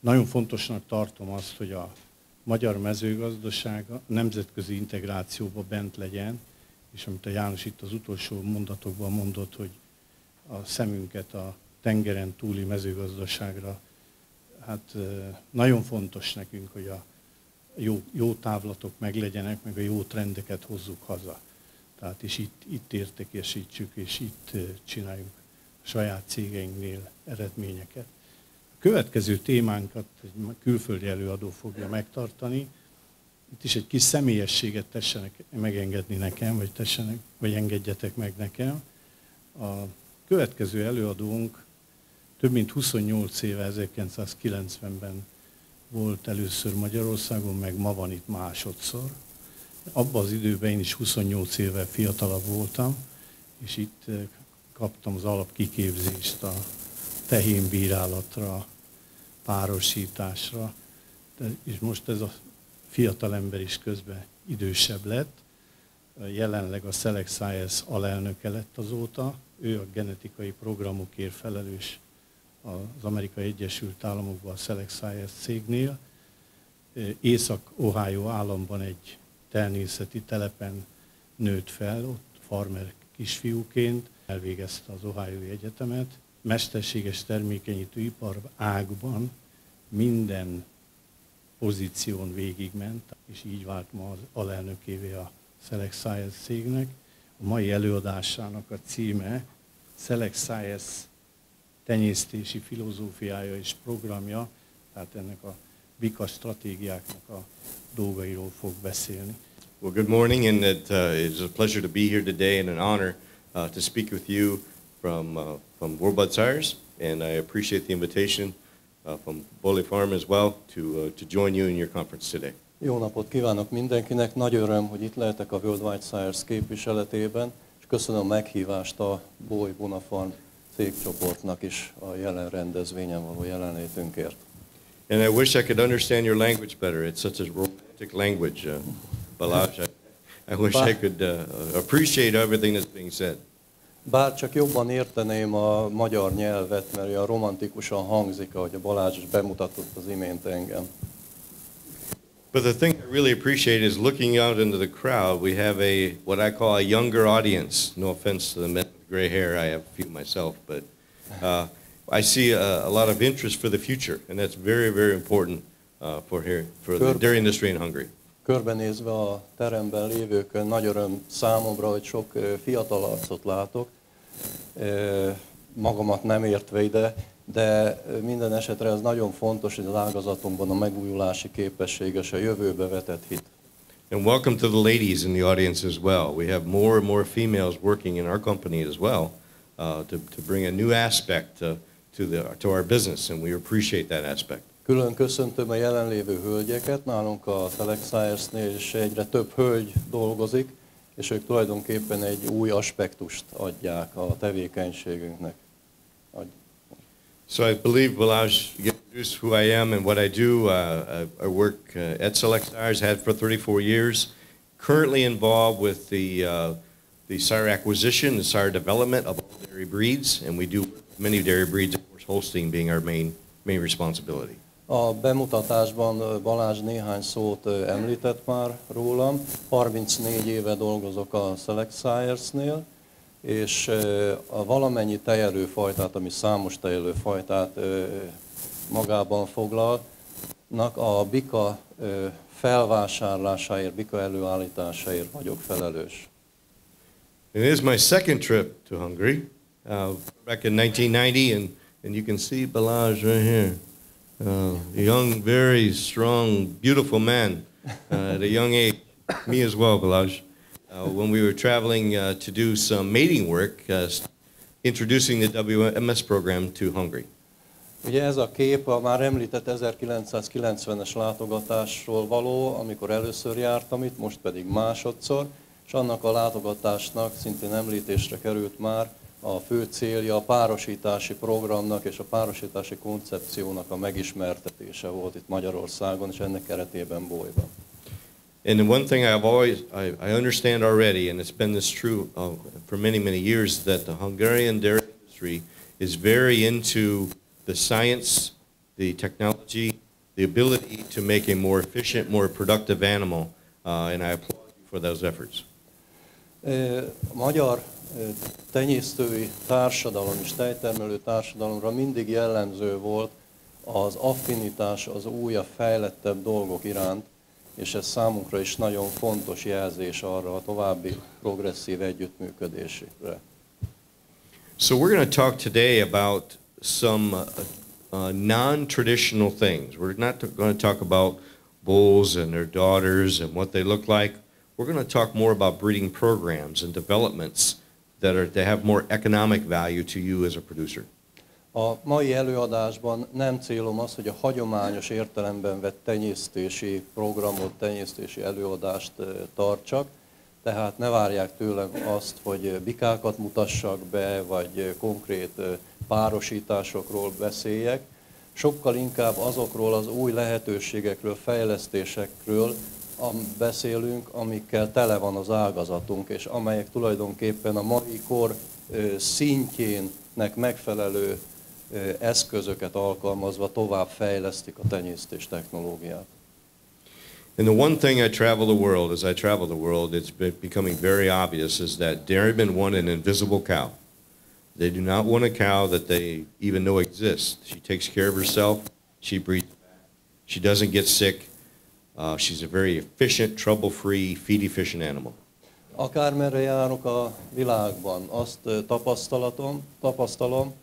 Nagyon fontosnak tartom azt, hogy a magyar mezőgazdaság a nemzetközi integrációban bent legyen, és amit a János itt az utolsó mondatokban mondott, hogy a szemünket a tengeren túli mezőgazdaságra, hát nagyon fontos nekünk, hogy a jó távlatok meglegyenek, meg a jó trendeket hozzuk haza. Tehát is itt értékesítsük, és itt csináljuk a saját cégeinknél eredményeket. A következő témánkat egy külföldi előadó fogja megtartani. Itt is egy kis személyességet tessenek megengedni nekem, vagy engedjetek meg nekem. A következő előadónk több mint 28 éve, 1990-ben volt először Magyarországon, meg ma van itt másodszor. Abban az időben én is 28 éve fiatalabb voltam, és itt kaptam az alapkiképzést a tehénbírálatra, párosításra, és most ez a fiatal ember is közben idősebb lett. Jelenleg a Select Science alelnöke lett azóta. Ő a genetikai programokért felelős az Amerikai Egyesült Államokban a Select Science cégnél. Észak-Ohio államban egy természeti telepen nőtt fel, ott farmer kisfiúként, elvégezte az Ohiói Egyetemet. Mesterséges termékenyítő ipar ágban minden pozíción végigment, és így vált ma az alelnökévé a Select Science cégnek. A mai előadásának a címe Select Science tenyésztési filozófiája és programja, tehát ennek a BIKA stratégiáknak a dolgairól fog beszélni. Well, good morning, and it's a pleasure to be here today and an honor to speak with you from Bóly Sires, and I appreciate the invitation from Bóly Farm as well to join you in your conference today. Jó napot kívánok mindenkinek, nagy öröm, hogy itt lehetek a Worldwide Sires képviseletében, és köszönöm a meghívást a Bóly Farm cégcsoportnak is a jelen rendezvényen való jelenlétünkért. And I wish I could understand your language better. It's such a romantic language, Balázs. I wish I could appreciate everything that's being said. Bár csak jobban érteném a magyar nyelvet, mert olyan romantikusan hangzik, ahogy a Balázs is bemutatott az imént engem. But the thing I really appreciate is looking out into the crowd. We have what I call a younger audience. No offense to the men with gray hair. I have a few myself, but I see a lot of interest for the future, and that's very, very important for the dairy industry in Hungary. Körbenézve a teremben lévőkön nagy öröm számomra, hogy sok fiatal arcot látok, magamat nem értve ide, de minden esetre ez nagyon fontos, hogy az ágazatunkban a megújulási képesség és a jövőbe vetett hit. And welcome to the ladies in the audience as well. We have more and more females working in our company as well to bring a new aspect to our business, and we appreciate that aspect. Külön köszöntöm a jelenlévő hölgyeket, nálunk a Select Science-nél is egyre több hölgy dolgozik, és ők tulajdonképpen egy új aspektust adják a tevékenységünknek. So I believe Balázs introduced who I am and what I do. I work at Select Sires, had for 34 years. Currently involved with the sire acquisition, the sire development of all dairy breeds, and we do many dairy breeds, of course Holstein being our main responsibility. A bemutatásban Balázs néhány szót említett már rólam. 34 éve dolgozok a Select Sires-nél, és a valamennyi tejelőfajtát, ami számos tejelőfajtát magában foglalnak, a bika felvásárlásáért, bika előállításáért vagyok felelős. It is my second trip to Hungary, back in 1990, and you can see Balázs right here. A young, very strong, beautiful man at a young age. Me as well, Balázs. When we were traveling to do some mating work, introducing the WMS program to Hungary. Ugye ez a kép a már említett 1990-es látogatásról való, amikor először jártam itt, most pedig másodszor, és annak a látogatásnak szintén említésre került már a fő célja a párosítási programnak és a párosítási koncepciónak a megismertetése volt itt Magyarországon, és ennek keretében Bólyban. And the one thing I understand already, and it's been this true for many, many years, that the Hungarian dairy industry is very into the science, the technology, the ability to make a more efficient, more productive animal, and I applaud you for those efforts. A magyar tenyésztői társadalom és tejtermelő társadalomra mindig jellemző volt az affinitás az újabb, fejlettebb dolgok iránt, és ez számunkra is nagyon fontos jelzés arra a további progresszív együttműködésre. So we're going to talk today about some non-traditional things. We're not going to talk about bulls and their daughters and what they look like. We're going to talk more about breeding programs and developments that have more economic value to you as a producer. A mai előadásban nem célom az, hogy a hagyományos értelemben vett tenyésztési programot, tenyésztési előadást tartsak, tehát ne várják tőlem azt, hogy bikákat mutassak be, vagy konkrét párosításokról beszéljek. Sokkal inkább azokról az új lehetőségekről, fejlesztésekről beszélünk, amikkel tele van az ágazatunk, és amelyek tulajdonképpen a mai kor szintjének megfelelő eszközöket alkalmazva tovább fejlesztik a tenyésztés technológiát. And the one thing as I travel the world, it's becoming very obvious is that dairymen want an invisible cow. They do not want a cow that they even know exists. She takes care of herself. She breeds. She doesn't get sick. She's a very efficient, trouble-free, feed-efficient animal. Akármerre járok a világban, azt tapasztalom,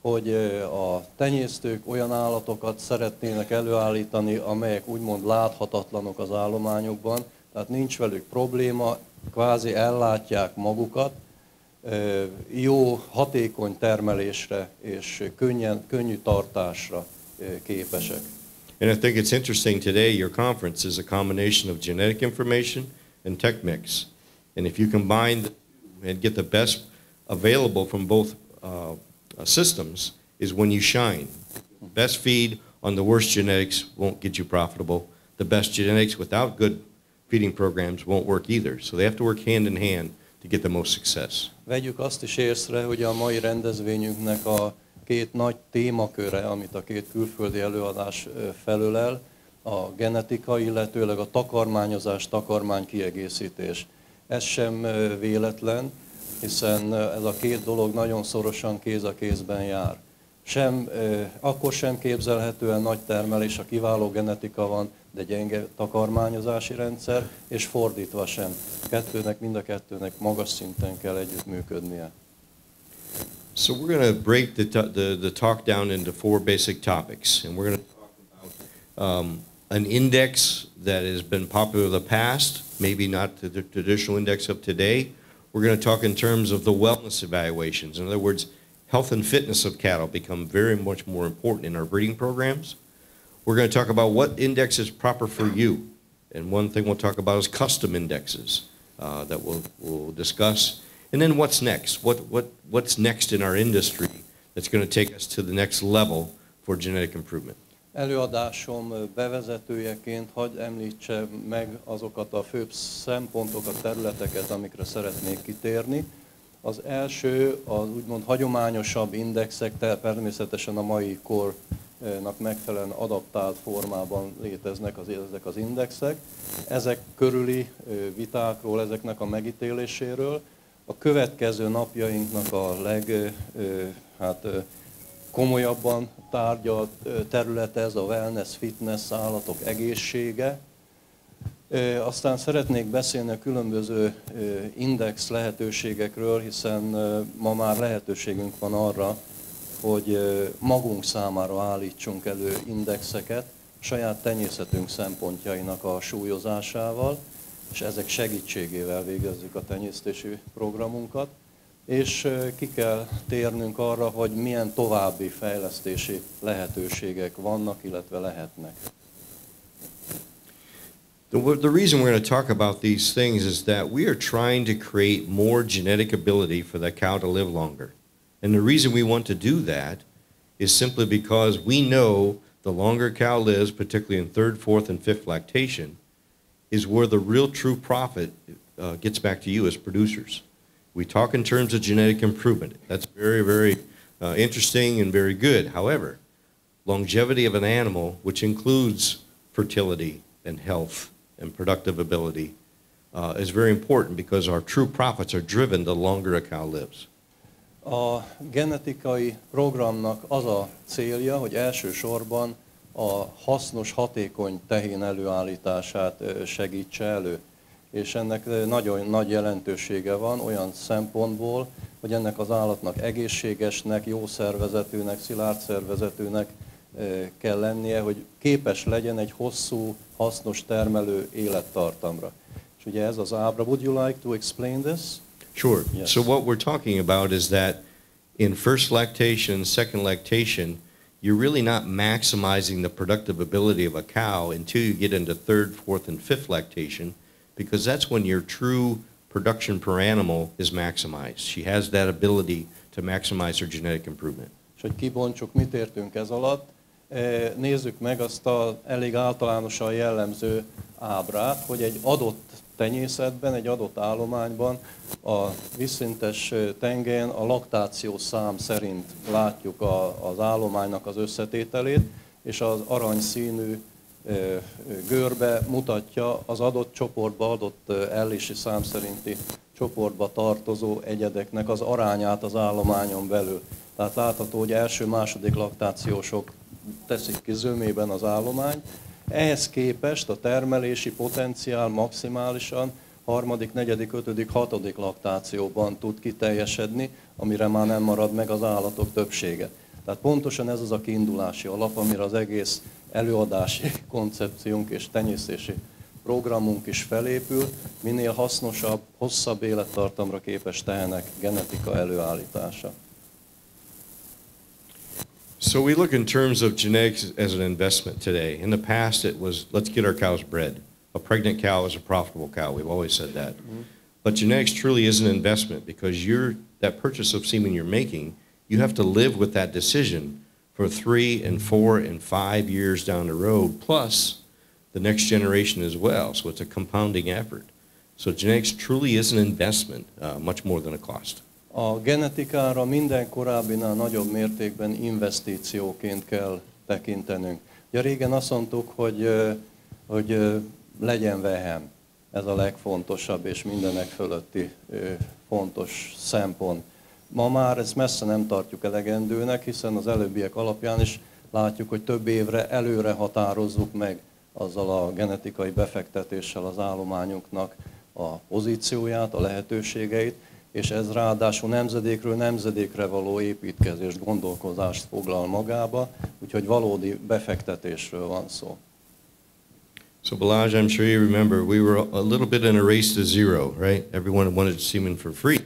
hogy a tenyésztők olyan állatokat szeretnének előállítani, amelyek úgymond láthatatlanok az állományokban, tehát nincs velük probléma, kvázi ellátják magukat, jó, hatékony termelésre és könnyű tartásra képesek. And I think it's interesting today, your conference is a combination of genetic information and tech mix. And if you combine the two and get the best available from both systems is when you shine. Best feed on the worst genetics won't get you profitable. The best genetics without good feeding programs won't work either. So they have to work hand in hand to get the most success. Vegyük azt is észre, hogy a mai rendezvényünknek a két nagy témaköre, amit a két külföldi előadás felölel, a genetika, illetőleg a takarmányozás, takarmánykiegészítés. Ez sem véletlen, hiszen ez a két dolog nagyon szorosan kéz a kézben jár. Akkor sem képzelhető el nagy termelés, ha kiváló genetika van, de gyenge takarmányozási rendszer, és fordítva sem. Mind a kettőnek magas szinten kell együttműködnie. So we're going to break the talk down into 4 basic topics, and we're going to talk about an index that has been popular in the past, maybe not the traditional index of today. We're going to talk in terms of the wellness evaluations. In other words, health and fitness of cattle become very much more important in our breeding programs. We're going to talk about what index is proper for you. And one thing we'll talk about is custom indexes that we'll discuss. And then what's next? What's next in our industry that's going to take us to the next level for genetic improvement? Előadásom bevezetőjeként hadd említsem meg azokat a főbb szempontokat, területeket, amikre szeretnék kitérni. Az első az úgymond hagyományosabb indexek, természetesen a mai kornak megfelelően adaptált formában léteznek ezek az indexek. Ezek körüli vitákról, ezeknek a megítéléséről. A következő napjainknak a komolyabban tárgyalt területe ez a wellness, fitness, állatok egészsége. Aztán szeretnék beszélni a különböző index lehetőségekről, hiszen ma már lehetőségünk van arra, hogy magunk számára állítsunk elő indexeket a saját tenyészetünk szempontjainak a súlyozásával, és ezek segítségével végezzük a tenyésztési programunkat. És ki kell térnünk arra, hogy milyen további fejlesztési lehetőségek vannak, illetve lehetnek. The reason we're going to talk about these things is that we are trying to create more genetic ability for the cow to live longer. And the reason we want to do that is simply because we know the longer a cow lives, particularly in third, fourth, and fifth lactation, is where the real true profit gets back to you as producers. We talk in terms of genetic improvement. That's very, very interesting and very good. However, longevity of an animal, which includes fertility and health and productive ability, is very important because our true profits are driven the longer a cow lives. A genetikai programnak az a célja, hogy elsősorban a hasznos, hatékony tehén előállítását segítse elő. És ennek nagyon nagy jelentősége van olyan szempontból, hogy ennek az állatnak egészségesnek, jó szervezetűnek, szilárd szervezetűnek kell lennie, hogy képes legyen egy hosszú, hasznos termelő élettartamra. És ugye ez az ábra. Would you like to explain this? Sure. Yes. So what we're talking about is that in first lactation, second lactation, you're really not maximizing the productive ability of a cow until you get into third, fourth, and fifth lactation, because that's when your true production per animal is maximized. She has that ability to maximize her genetic improvement. És hogy kibontsuk, mit értünk ez alatt, nézzük meg azt a elég általánosan jellemző ábrát, hogy egy adott tenyészetben, egy adott állományban a vízszintes tengelyen a laktáció szám szerint látjuk az állománynak az összetételét, és az aranyszínű görbe mutatja az adott csoportba, adott ellési szám szerinti csoportba tartozó egyedeknek az arányát az állományon belül. Tehát látható, hogy első-második laktációsok teszik ki zömében az állomány. Ehhez képest a termelési potenciál maximálisan harmadik, negyedik, ötödik, hatodik laktációban tud kiteljesedni, amire már nem marad meg az állatok többsége. Tehát pontosan ez az a kiindulási alap, amire az egész előadási koncepciónk és tenyésztési programunk is felépül, minél hasznosabb, hosszabb élettartamra képes tehenek genetika előállítása. So we look in terms of genetics as an investment today. In the past, it was, let's get our cows bred. A pregnant cow is a profitable cow. We've always said that. But genetics truly is an investment because that purchase of semen you're making, you have to live with that decision for 3 and 4 and 5 years down the road, plus the next generation as well. So it's a compounding effort. So genetics truly is an investment, much more than a cost. A genetikára minden korábbinál nagyobb mértékben investícióként kell tekintenünk. Ugye régen azt mondtuk, hogy legyen vehem. Ez a legfontosabb és mindenek fölötti fontos szempont. Ma már ezt messze nem tartjuk elegendőnek, hiszen az előbbiek alapján is látjuk, hogy több évre előre határozzuk meg azzal a genetikai befektetéssel az állományunknak a pozícióját, a lehetőségeit, és ez ráadásul nemzedékről nemzedékre való építkezést, gondolkozást foglal magába, úgyhogy valódi befektetésről van szó. So Balaj, I'm sure you remember, we were a little bit in a race to zero, right? Everyone wanted semen for free.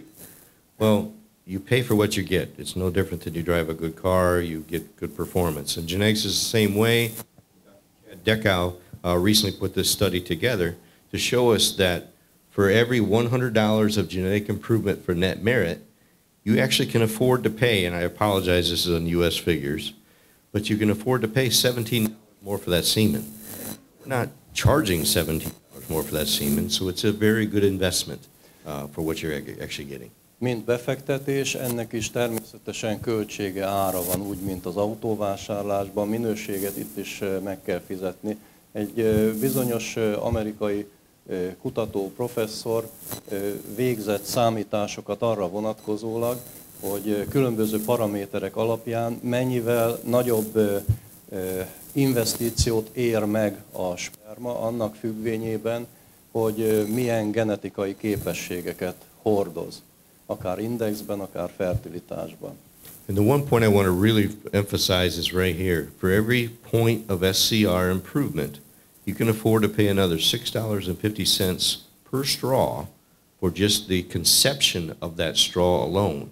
Well, you pay for what you get. It's no different than you drive a good car, you get good performance. And genetics is the same way. Dekow recently put this study together to show us that for every $100 of genetic improvement for net merit, you actually can afford to pay, and I apologize, this is on U.S. figures, but you can afford to pay $17 more for that semen. We're not charging $17 more for that semen, so it's a very good investment for what you're actually getting. Mint befektetés, ennek is természetesen költsége, ára van, úgy, mint az autóvásárlásban, minőséget itt is meg kell fizetni. Egy bizonyos amerikai kutató professzor végzett számításokat arra vonatkozólag, hogy különböző paraméterek alapján mennyivel nagyobb investíciót ér meg a sperma annak függvényében, hogy milyen genetikai képességeket hordoz, akár indexben, akár fertilitásban. And the one point I want to really emphasize is right here. For every point of SCR improvement, you can afford to pay another $6.50 per straw for just the conception of that straw alone.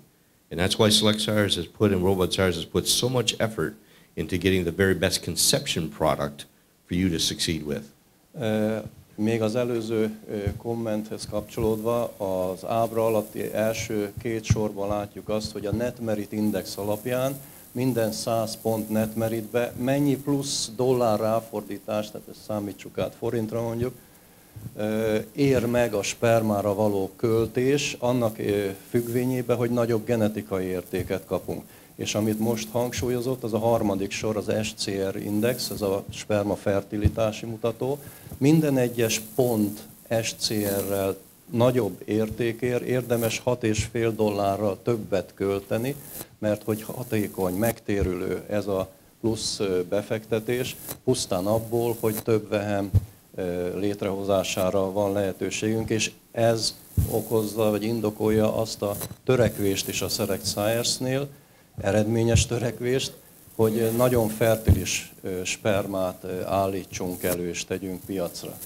And that's why Select Sires has put and Worldwide Sires has put so much effort into getting the very best conception product for you to succeed with. Még az előző kommenthez kapcsolódva, az ábra alatti első két sorban látjuk azt, hogy a net merit index alapján minden 100 pont net meritbe mennyi plusz dollár ráfordítás, tehát ezt számítsuk át forintra mondjuk, ér meg a spermára való költés, annak függvényében, hogy nagyobb genetikai értéket kapunk. És amit most hangsúlyozott, az a harmadik sor, az SCR index, ez a sperma fertilitási mutató. Minden egyes pont SCR-rel nagyobb értékért érdemes $6,5 többet költeni, mert hogy hatékony, megtérülő ez a plusz befektetés, pusztán abból, hogy több vehem létrehozására van lehetőségünk, és ez okozza, vagy indokolja azt a törekvést is a Select Science-nél, eredményes törekvést, hogy nagyon fertilis spermát állítsunk elő és tegyünk piacra.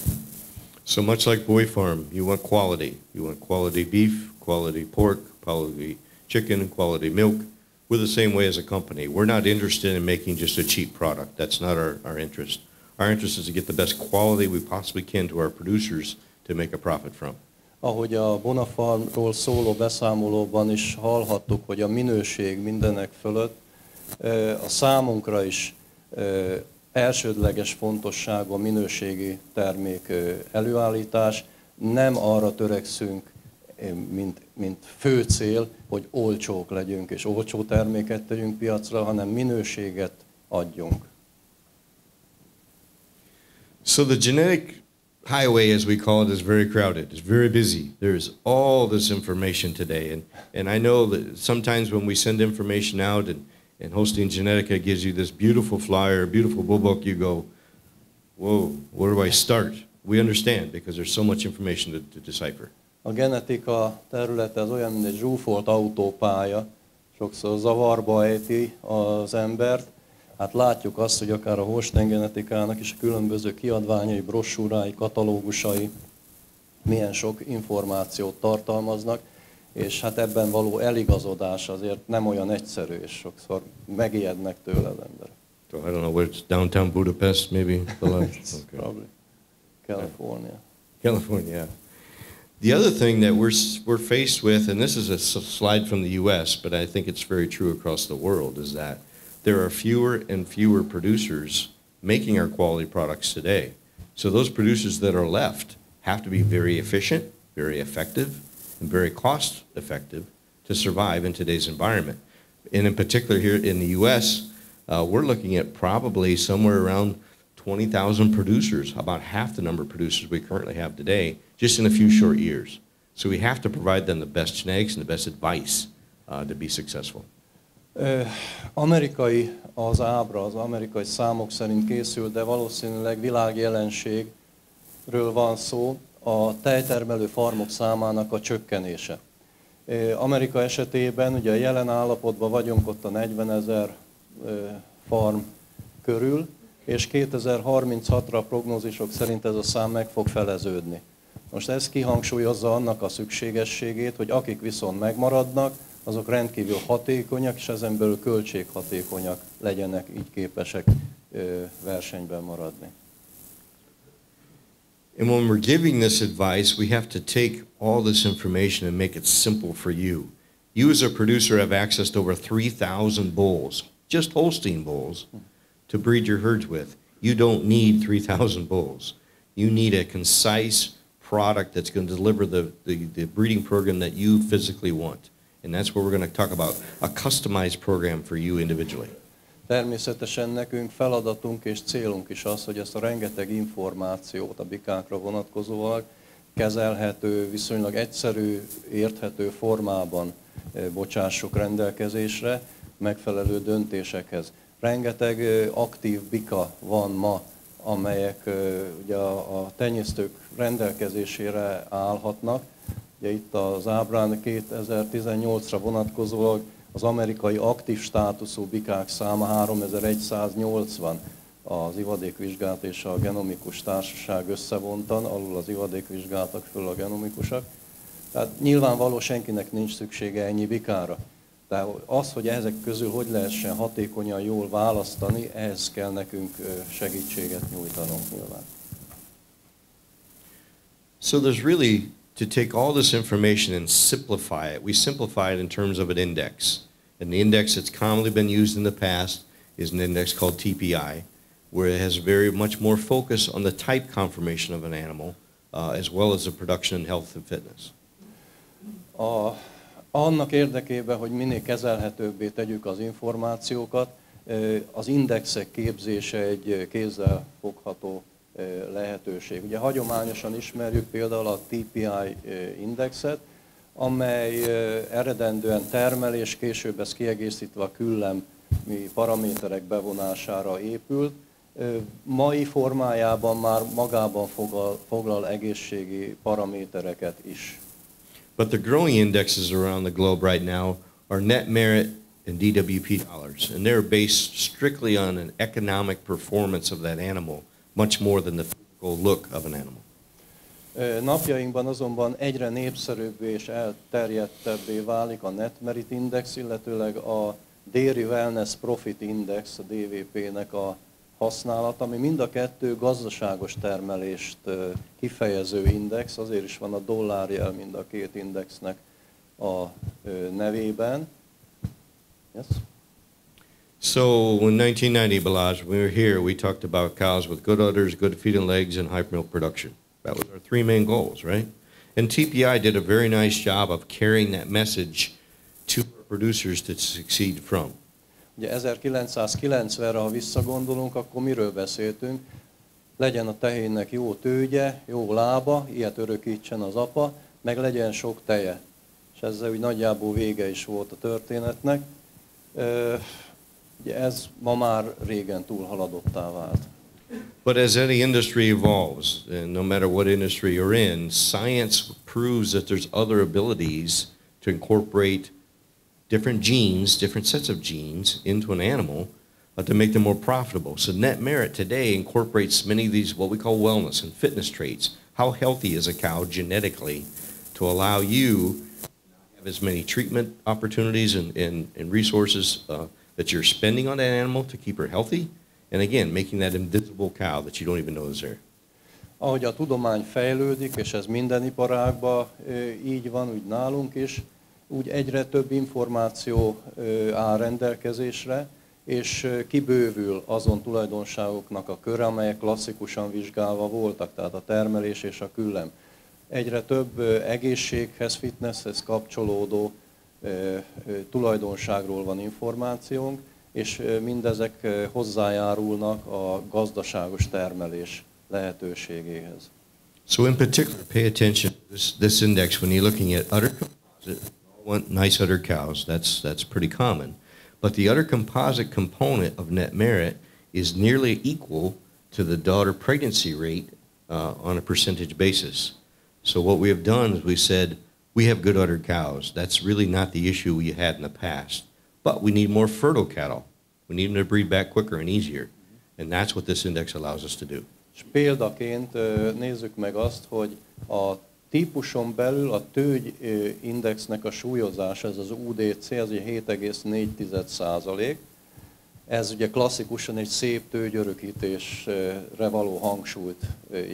So much like Bóly Farm, you want quality. You want quality beef, quality pork, quality chicken, quality milk. We're the same way as a company. We're not interested in making just a cheap product. That's not our interest. Our interest is to get the best quality we possibly can to our producers to make a profit from. Ahogy a Bonafarmról szóló beszámolóban is hallhattuk, hogy a minőség mindenek fölött a számunkra is elsődleges fontosságú a minőségi termék előállítás. Nem arra törekszünk, mint fő cél, hogy olcsók legyünk és olcsó terméket tegyünk piacra, hanem minőséget adjunk. So the genetic highway, as we call it, is very crowded. It's very busy. There's all this information today. And I know that sometimes when we send information out and Holstein Genetika gives you this beautiful flyer, beautiful bull book, you go, whoa, where do I start? We understand because there's so much information to decipher. A genetika területe az olyan, mint egy zsúfolt autópálya, sokszor zavarba ejti az embert. Hát látjuk azt, hogy akár a Holstein Genetikának is a különböző kiadványai, brossúrái, katalógusai milyen sok információt tartalmaznak, és hát ebben való eligazodás azért nem olyan egyszerű, és sokszor megijednek tőle az emberek. So I don't know where it's downtown Budapest, maybe. Okay. Probably California. California. The other thing that we're faced with, and this is a slide from the U.S., but I think it's very true across the world, is that there are fewer and fewer producers making our quality products today. So those producers that are left have to be very efficient, very effective, and very cost effective to survive in today's environment. And in particular here in the U.S., we're looking at probably somewhere around 20,000 producers, about half the number of producers we currently have today, just in a few short years. So we have to provide them the best genetics and the best advice to be successful. Amerikai az ábra, az amerikai számok szerint készült, de valószínűleg világjelenségről van szó, a tejtermelő farmok számának a csökkenése. Amerika esetében ugye a jelen állapotban vagyunk ott a 40 000 farm körül, és 2036-ra a prognózisok szerint ez a szám meg fog feleződni. Most ez kihangsúlyozza annak a szükségességét, hogy akik viszont megmaradnak, azok rendkívül hatékonyak, és ezen belül költséghatékonyak legyenek, így képesek versenyben maradni. And when we're giving this advice, we have to take all this information and make it simple for you. You as a producer have access to over 3,000 bulls, just Holstein bulls, to breed your herds with. You don't need 3,000 bulls. You need a concise product that's going to deliver the breeding program that you physically want. And that's what we're going to talk about, a customized program for you individually. Természetesen nekünk feladatunk és célunk is az, hogy ezt a rengeteg információt a bikákra vonatkozóan kezelhető, viszonylag egyszerű, érthető formában bocsássuk rendelkezésre megfelelő döntésekhez. Rengeteg aktív bika van ma, amelyek ugye a tenyésztők rendelkezésére állhatnak. Ugye itt az ábrán 2018-ra vonatkozólag az amerikai aktív státuszú bikák száma 3180, az ivadékvizsgált és a genomikus társaság összevontan, alul az ivadékvizsgáltak, föl a genomikusak. Tehát nyilvánvaló senkinek nincs szüksége ennyi bikára. De az, hogy ezek közül hogy lehessen hatékonyan jól választani, ehhez kell nekünk segítséget nyújtanunk nyilván. So there's really, to take all this information and simplify it, we simplify it in terms of an index. And the index that's commonly been used in the past is an index called TPI, where it has very much more focus on the type conformation of an animal, as well as the production and health and fitness. Annak érdekében, hogy minél kezelhetőbbé tegyük az információkat, az indexek képzése egy kézzel fogható lehetőség. Ugye hagyományosan ismerjük például a TPI indexet, amely eredendően termelés, később ez kiegészítve a küllemi paraméterek bevonására épült. Mai formájában már magában foglal egészségi paramétereket is. But the growing indexes around the globe right now are net merit and DWP dollars, and they're based strictly on an economic performance of that animal, much more than the physical look of an animal. Napjainkban azonban egyre népszerűbbé és elterjedtebbé válik a Net Merit Index, illetőleg a Dairy Wellness Profit Index, a DWP-nek a használat, ami mind a kettő gazdaságos termelést kifejező index, azért is van a dollárjel mind a két indexnek a nevében. Yes? So in 1990, Balazs, when we were here, we talked about cows with good udders, good feet and legs, and high milk production. That was our three main goals, right? And TPI did a very nice job of carrying that message to producers to succeed from. Ugye 1990-re, ha visszagondolunk, akkor miről beszéltünk? Legyen a tehénnek jó tőgye, jó lába, ilyet örökítsen az apa, meg legyen sok teje. És ezzel úgy nagyjából vége is volt a történetnek. Ugye ez ma már régen túlhaladottá vált. But as any industry evolves, and no matter what industry you're in, science proves that there's other abilities to incorporate different genes, different sets of genes into an animal to make them more profitable. So Net Merit today incorporates many of these what we call wellness and fitness traits. How healthy is a cow genetically to allow you to have as many treatment opportunities and resources that you're spending on that animal to keep her healthy. And again, making that invisible cow that you don't even know is there. Ahogy a tudomány fejlődik, és ez minden iparágban így van, úgy nálunk is, úgy egyre több információ áll rendelkezésre, és kibővül azon tulajdonságoknak a köre, amelyek klasszikusan vizsgálva voltak, tehát a termelés és a küllem. Egyre több egészséghez, fitnesshez kapcsolódó tulajdonságról van információnk, és mindezek hozzájárulnak a gazdaságos termelés lehetőségéhez. So in particular, pay attention to this index when you're looking at udder composite. Want nice udder cows, that's pretty common. But the udder composite component of Net Merit is nearly equal to the daughter pregnancy rate on a percentage basis. So what we have done is we said, we have good udder cows. That's really not the issue we had in the past. But we need more fertile cattle. We need them to breed back quicker and easier. And that's what this index allows us to do. És példaként nézzük meg azt, hogy a típuson belül a tőgy indexnek a súlyozása, ez az UDC, ez 7,4%. Ez ugye klasszikusan egy szép tőgyörökítésre való hangsúlyt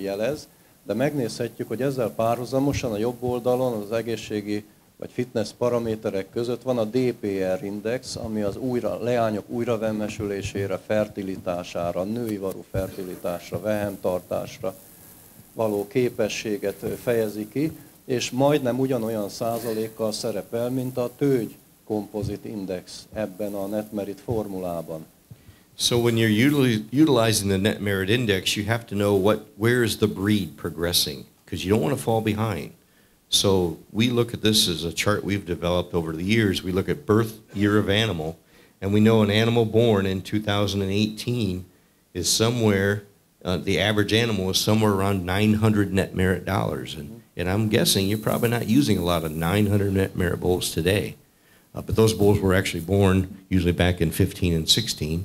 jelez, de megnézhetjük, hogy ezzel párhuzamosan a jobb oldalon az egészségi vagy fitness paraméterek között van a DPR index, ami az leányok újravemmesülésére, fertilitására, női való fertilitásra, vehentartásra való képességet fejezi ki, és majdnem ugyanolyan százalékkal szerepel, mint a tőgy composite index ebben a Net Merit formulában. So when you're utilizing the Net Merit Index, you have to know where is the breed progressing, because you don't want to fall behind. So we look at this as a chart we've developed over the years. We look at birth year of animal, and we know an animal born in 2018 is somewhere, the average animal is somewhere around $900 Net Merit dollars. And I'm guessing you're probably not using a lot of 900 Net Merit bulls today. But those bulls were actually born usually back in 15 and 16.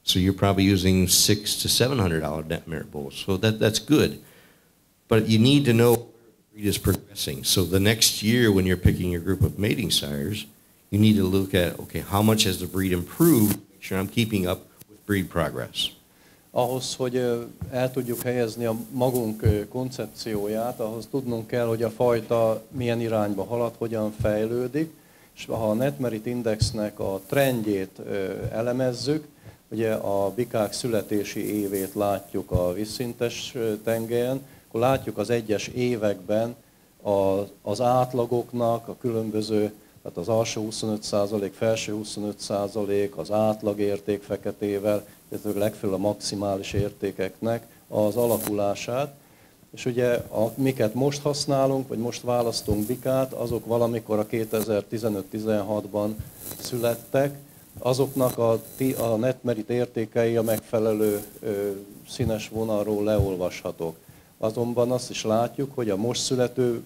So you're probably using $600 to $700 Net Merit bulls. So that's good. But you need to know where the breed is progressing. So the next year when you're picking your group of mating sires, you need to look at, okay, how much has the breed improved? Make sure I'm keeping up with breed progress. Ahhoz, hogy el tudjuk helyezni a magunk koncepcióját, ahhoz tudnunk kell, hogy a fajta milyen irányba halad, hogyan fejlődik, és ha a Netmerit Indexnek a trendjét elemezzük, ugye a bikák születési évét látjuk a vízszintes tengelyen, akkor látjuk az egyes években az átlagoknak, a különböző, tehát az alsó 25%, felső 25%, az átlagérték feketével, illetve legfőbb a maximális értékeknek az alakulását. És ugye miket most használunk, vagy most választunk bikát, azok valamikor a 2015-16-ban születtek, azoknak a netmerit értékei a megfelelő színes vonalról leolvashatók. Azonban azt is látjuk, hogy a most születő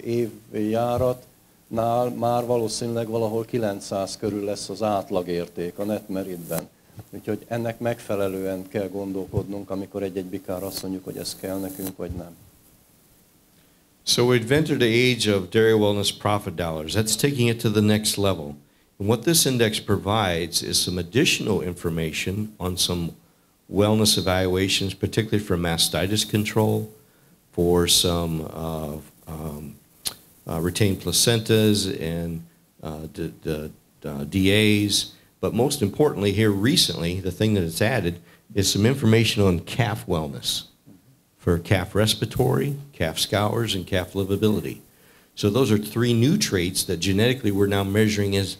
évjáratnál már valószínűleg valahol 900 körül lesz az átlagérték a netmeritben. Úgyhogy ennek megfelelően kell gondolkodnunk, amikor egy-egy bikára azt mondjuk, hogy ez kell nekünk, vagy nem. So we've entered the age of dairy wellness profit dollars. That's taking it to the next level. And what this index provides is some additional information on some wellness evaluations, particularly for mastitis control, for some retained placentas and DAs. But most importantly here recently, the thing that it's added is some information on calf wellness for calf respiratory, calf scours, and calf livability. So those are three new traits that genetically we're now measuring as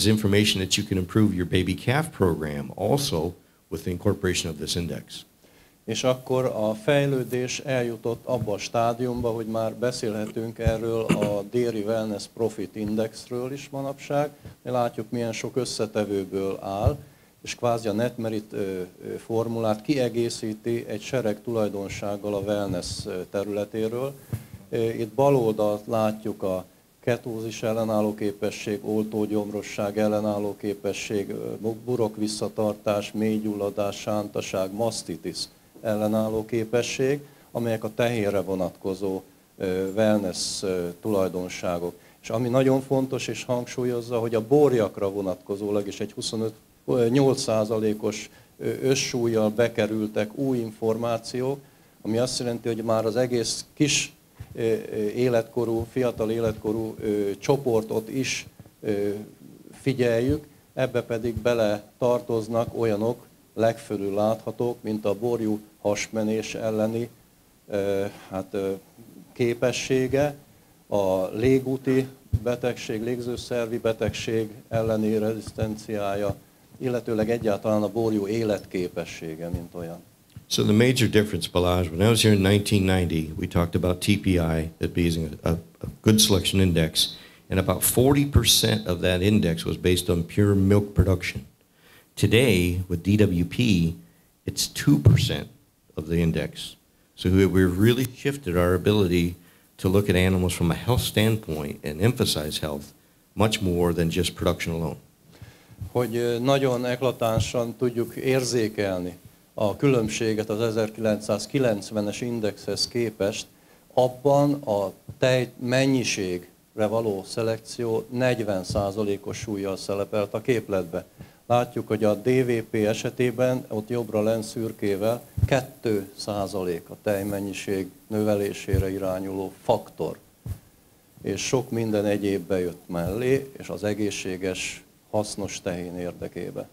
information that you can improve your baby calf program also with the incorporation of this index. És akkor a fejlődés eljutott abba a stádiumba, hogy már beszélhetünk erről a Dairy Wellness Profit Indexről is manapság. Mi látjuk, milyen sok összetevőből áll, és kvázi a Netmerit formulát kiegészíti egy sereg tulajdonsággal a wellness területéről. Itt bal oldalt látjuk a ketózis ellenálló képesség, oltógyomrosság ellenálló képesség, burok visszatartás, mélygyulladás, sántaság, masztitis ellenálló képesség, amelyek a tehérre vonatkozó wellness tulajdonságok. És ami nagyon fontos és hangsúlyozza, hogy a borjakra vonatkozólag is egy 8%-os összsúllyal bekerültek új információk, ami azt jelenti, hogy már az egész kis életkorú, fiatal életkorú csoportot is figyeljük, ebbe pedig bele tartoznak olyanok, legfölül láthatók, mint a borjú hasmenés elleni képessége, a légúti betegség, légzőszervi betegség elleni rezisztenciája, illetőleg egyáltalán a borjú életképessége, mint olyan. So the major difference, Balazs, when I was here in 1990, we talked about TPI, that being a good selection index, and about 40% of that index was based on pure milk production. Today, with DWP, it's 2% of the index. So we've really shifted our ability to look at animals from a health standpoint and emphasize health much more than just production alone. Hogy nagyon eklatánsan tudjuk érzékelni a különbséget az 1990-es indexhez képest, abban a tej mennyiségre való szelekció 40%-os súllyal szerepelt a képletbe. Látjuk, hogy a DVP esetében, ott jobbra lenn szürkével, 2% a tejmennyiség növelésére irányuló faktor. És sok minden egyéb bejött mellé, és az egészséges, hasznos tehén érdekébe.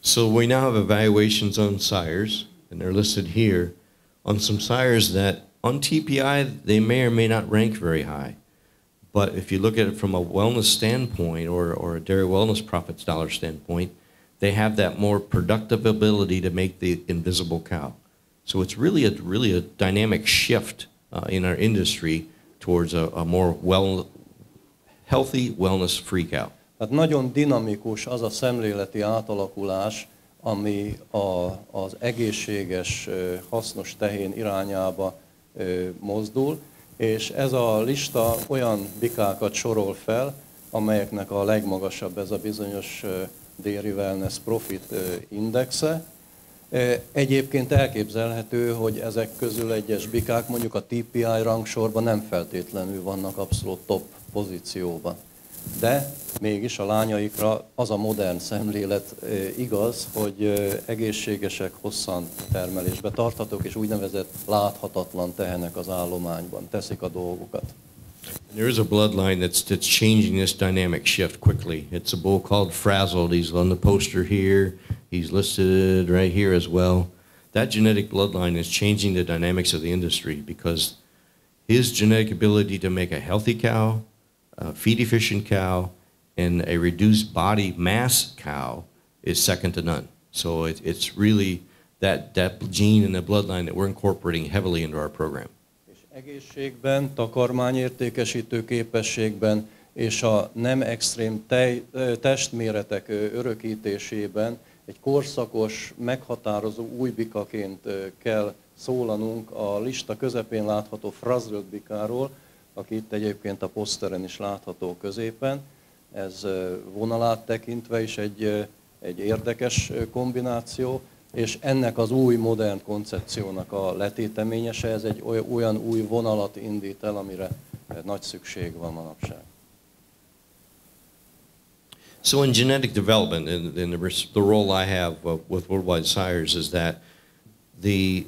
So we now have evaluations on sires, and they're listed here, on some sires that on TPI, they may or may not rank very high. But if you look at it from a wellness standpoint or a dairy wellness profits dollar standpoint, they have that more productive ability to make the invisible cow. So it's really a dynamic shift in our industry towards a more healthy, wellness-free cow. Tehát nagyon dinamikus az a szemléleti átalakulás, ami az egészséges, hasznos tehén irányába mozdul, és ez a lista olyan bikákat sorol fel, amelyeknek a legmagasabb ez a bizonyos Dairy Wellness Profit indexe. Egyébként elképzelhető, hogy ezek közül egyes bikák mondjuk a TPI rangsorban nem feltétlenül vannak abszolút top pozícióban. de mégis a lányaikra az a modern szemlélet igaz, hogy egészségesek, hosszan termelésbe tarthatók, és úgynevezett láthatatlan tehenek az állományban, teszik a dolgukat. There is a bloodline that's changing this dynamic shift quickly. It's a bull called Frazzled. He's on the poster here. He's listed right here as well. That genetic bloodline is changing the dynamics of the industry because his genetic ability to make a healthy cow, a feed-efficient cow, and a reduced body mass cow is second to none. So it's really that gene in the bloodline that we're incorporating heavily into our program. Egészségben, takarmányértékesítő képességben és a nem extrém testméretek örökítésében egy korszakos, meghatározó új bikaként kell szólanunk a lista közepén látható Frazzled bikáról, aki itt egyébként a poszteren is látható középen. Ez vonalát tekintve is egy érdekes kombináció, és ennek az új modern koncepciónak a letéteményese, ez egy olyan új vonalat indít el, amire nagy szükség van manapság. So in genetic development, in the role I have with Worldwide Sires is that the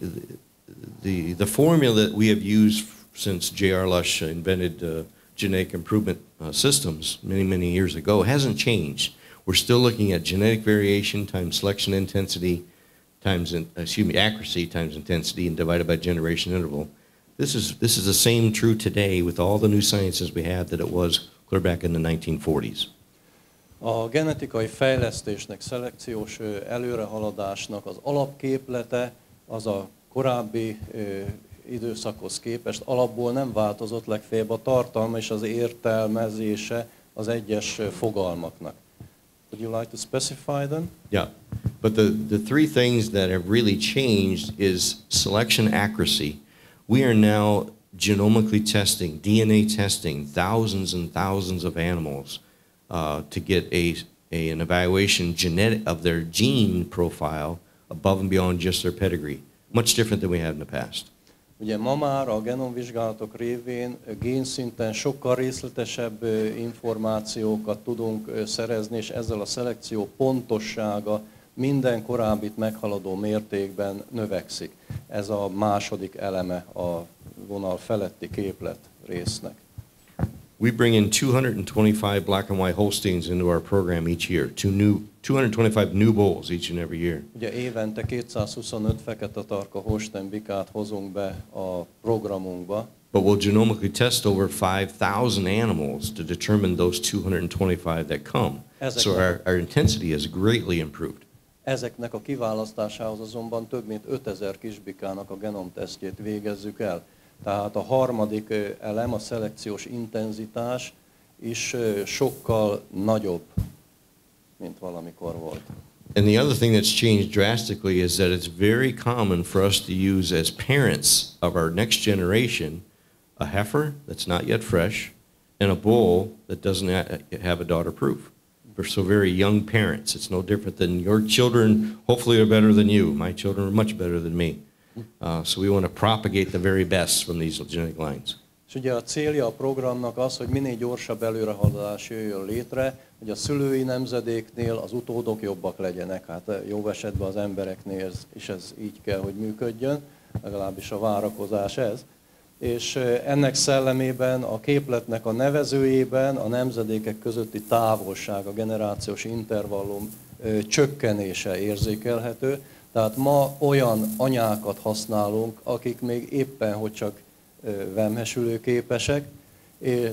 formula that we have used since J.R. Lush invented genetic improvement systems many years ago hasn't changed. We're still looking at genetic variation times selection intensity times accuracy times intensity and divided by generation interval. This is the same true today with all the new sciences we have that it was clear back in the 1940s. A genetikai fejlesztésnek, szelekciós előrehaladásnak az alapképlete az a korábbi időszakhoz képest alapból nem változott, legfeljebb a tartalma és az értelmezése az egyes fogalmaknak. Would you like to specify them? Yeah, but the three things that have really changed is selection accuracy. We are now genomically testing, DNA testing thousands and thousands of animals to get an evaluation of their gene profile above and beyond just their pedigree. Much different than we had in the past. Ugye ma már a genomvizsgálatok révén génszinten sokkal részletesebb információkat tudunk szerezni, és ezzel a szelekció pontossága minden korábbit meghaladó mértékben növekszik. Ez a második eleme a vonal feletti képlet résznek. We bring in 225 black and white Holsteins into our program each year, 225 new bulls each and every year. Ugye évente 225 fekete tarka Holstein bikát hozunk be a programunkba. But we'll genomically test over 5,000 animals to determine those 225 that come. So our intensity has greatly improved. Ezeknek a kiválasztásához azonban több mint 5000 kisbikának a genomtesztjét végezzük el. Tehát a harmadik elem, a szelekciós intenzitás is sokkal nagyobb, mint valamikor volt. And the other thing that's changed drastically is that it's very common for us to use as parents of our next generation a heifer that's not yet fresh and a bull that doesn't have a daughter proof. We're so very young parents. It's no different than your children hopefully are better than you. My children are much better than me. So we want to propagate the very best from these genetic lines. És ugye a célja a programnak az, hogy minél gyorsabb előrehaladás jöjjön létre, hogy a szülői nemzedéknél az utódok jobbak legyenek. Hát jó esetben az embereknél is ez így kell, hogy működjön, legalábbis a várakozás ez. És ennek szellemében a képletnek a nevezőjében a nemzedékek közötti távolság, a generációs intervallum csökkenése érzékelhető. Tehát ma olyan anyákat használunk, akik még éppen, hogy csak vemhesülőképesek,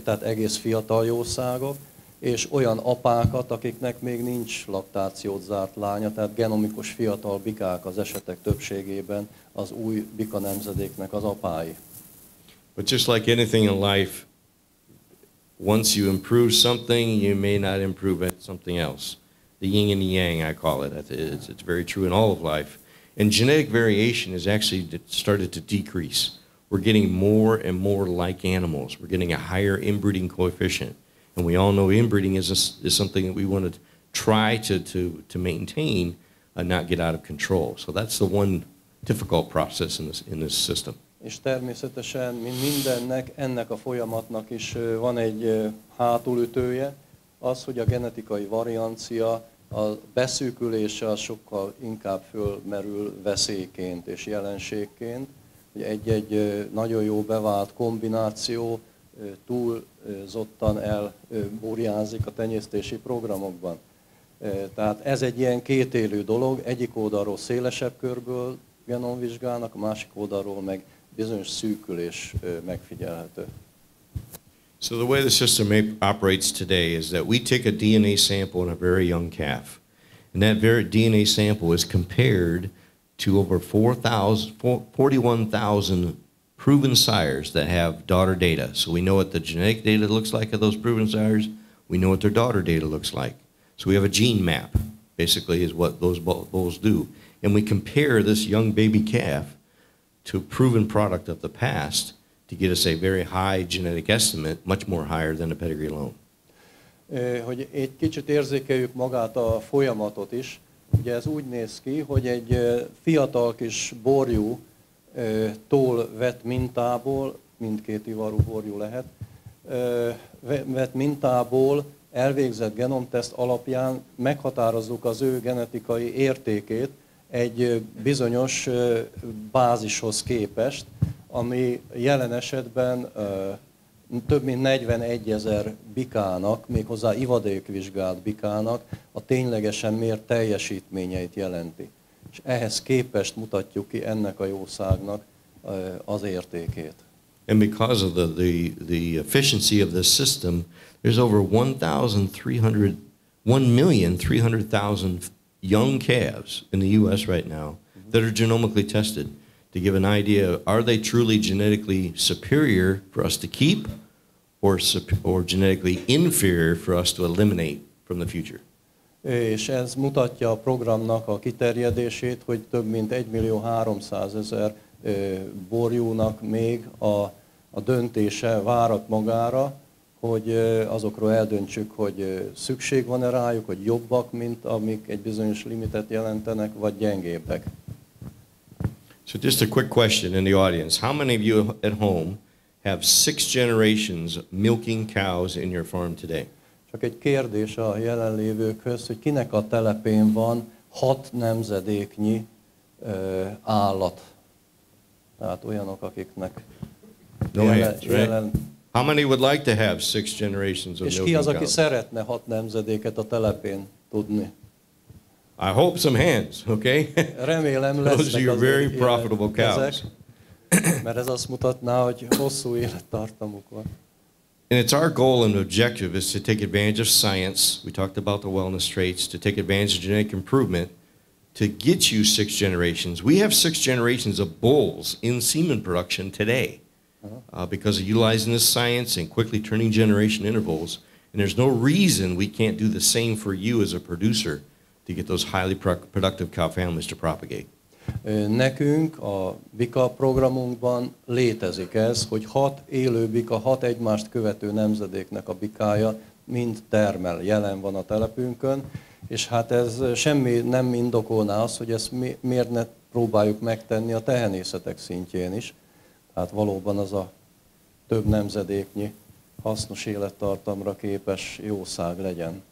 tehát egész fiatal jószágok, és olyan apákat, akiknek még nincs laktációt zárt lánya, tehát genomikus fiatal bikák az esetek többségében az új bika nemzedéknek az apái. But just like anything in life, once you improve something, you may not improve at something else. The yin and the yang, I call it. It's very true in all of life. And genetic variation has actually started to decrease. We're getting more and more like animals. We're getting a higher inbreeding coefficient. And we all know inbreeding is something that we want to try to maintain and not get out of control. So that's the one difficult process in this system. És természetesen, mint mindennek, ennek a folyamatnak is van egy hátulütője, az, hogy a genetikai variancia, a beszűkülése az sokkal inkább fölmerül veszélyként és jelenségként, hogy egy-egy nagyon jó bevált kombináció túlzottan elburjánzik a tenyésztési programokban. Tehát ez egy ilyen kétélű dolog, egyik oldalról szélesebb körből genomvizsgálnak, a másik oldalról meg bizonyos szűkülés megfigyelhető. So the way the system operates today is that we take a DNA sample in a very young calf. And that very DNA sample is compared to over 41,000 proven sires that have daughter data. So we know what the genetic data looks like of those proven sires. We know what their daughter data looks like. So we have a gene map, basically, is what those bulls do. And we compare this young baby calf to a proven product of the past to get us a very high genetic estimate, much more higher than a pedigree alone. Hogy egy kicsit érzékeljük magát a folyamatot is, ugye ez úgy néz ki, hogy egy fiatal kis borjútól vett mintából, mindkét ivarú borjú lehet, vett mintából elvégzett genomteszt alapján meghatározzuk az ő genetikai értékét egy bizonyos bázishoz képest, ami jelen esetben több mint 41 000 bikának, méghozzá ivadékvizsgált bikának a ténylegesen mért teljesítményeit jelenti. És ehhez képest mutatjuk ki ennek a jószágnak az értékét. And because of the efficiency of this system, there's over 1,300,000 young calves in the U.S. right now that are genomically tested to give an idea, are they truly genetically superior for us to keep or genetically inferior for us to eliminate from the future? És ez mutatja a programnak a kiterjedését, hogy több mint 1,3 millió borjúnak még a döntése várat magára, hogy azokról eldöntsük, hogy szükség van-e rájuk, hogy jobbak, mint amik egy bizonyos limitet jelentenek, vagy gyengébbek. So just a quick question in the audience. How many of you at home have 6 generations milking cows in your farm today? Csak egy kérdés a jelenlévőkhöz, hogy kinek a telepén van 6 nemzedéknyi állat. Tehát olyanok, akiknek jelen. How many would like to have 6 generations of és milking ki az, aki cows? szeretne 6 nemzedéket a telepén tudni? I hope some hands, okay? Remélem Those lesznek are your very azért profitable cows. ezek, mert ez azt mutatná, hogy hosszú élettartamuk van. And it's our goal and objective is to take advantage of science. We talked about the wellness traits, to take advantage of genetic improvement, to get you 6 generations. We have 6 generations of bulls in semen production today because of utilizing this science and quickly turning generation intervals. And there's no reason we can't do the same for you as a producer to get those highly productive cow families to propagate. Nekünk a bika programunkban létezik ez, hogy 6 élő bika, 6 egymást követő nemzedéknek a bikája mind termel, jelen van a telepünkön, és hát ez semmi nem indokolná azt, hogy ezt miért ne próbáljuk megtenni a tehenészetek szintjén is. Hát valóban az a több nemzedéknyi hasznos élettartamra képes jószág legyen.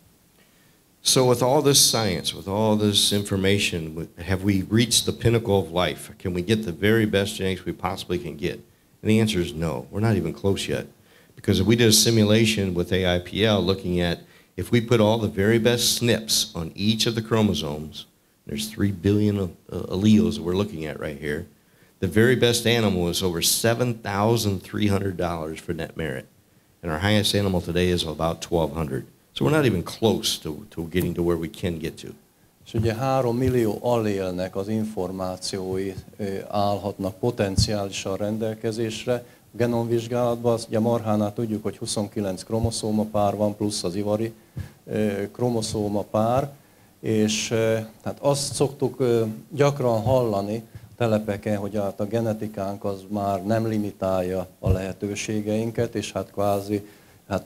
So with all this science, with all this information, have we reached the pinnacle of life? Can we get the very best genetics we possibly can get? And the answer is no. We're not even close yet. Because if we did a simulation with AIPL looking at if we put all the very best SNPs on each of the chromosomes, there's 3 billion alleles that we're looking at right here, the very best animal is over $7,300 for net merit. And our highest animal today is about $1,200. So we're not even close to getting to where we can get to. És ugye 3 millió allélnek az információi állhatnak potenciálisan rendelkezésre. A genomvizsgálatban ugye marhánál tudjuk, hogy 29 kromoszómapár van, plusz az ivari kromoszómapár, és hát azt szoktuk gyakran hallani telepeken, hogy hát a genetikánk az már nem limitálja a lehetőségeinket, és hát kvázi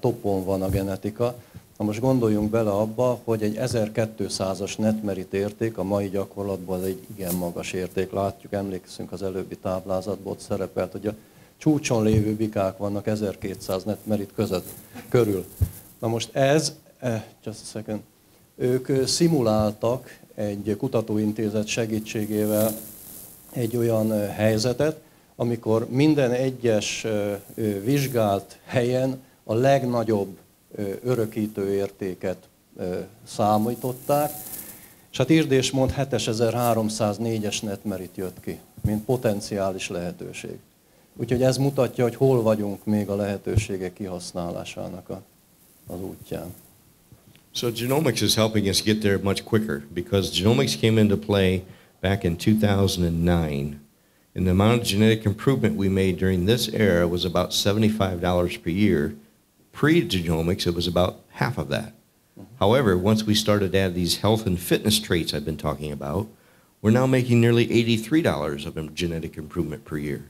topon van a genetika. Na most gondoljunk bele abba, hogy egy 1200-as netmerit érték a mai gyakorlatban egy igen magas érték. Látjuk, emlékszünk az előbbi táblázatból, ott szerepelt, hogy a csúcson lévő bikák vannak 1200 netmerit körül. Na most ez Just a second. Ők szimuláltak egy kutatóintézet segítségével egy olyan helyzetet, amikor minden egyes vizsgált helyen a legnagyobb örökítő értéket számították, és hát írd és mond 7304-es netmerit jött ki, mint potenciális lehetőség. Úgyhogy ez mutatja, hogy hol vagyunk még a lehetőségek kihasználásának az útján. So genomics is helping us get there much quicker because genomics came into play back in 2009. And the amount of genetic improvement we made during this era was about $75 per year. Pre-genomics, it was about half of that. However, once we started to add these health and fitness traits I've been talking about, we're now making nearly $83 of genetic improvement per year.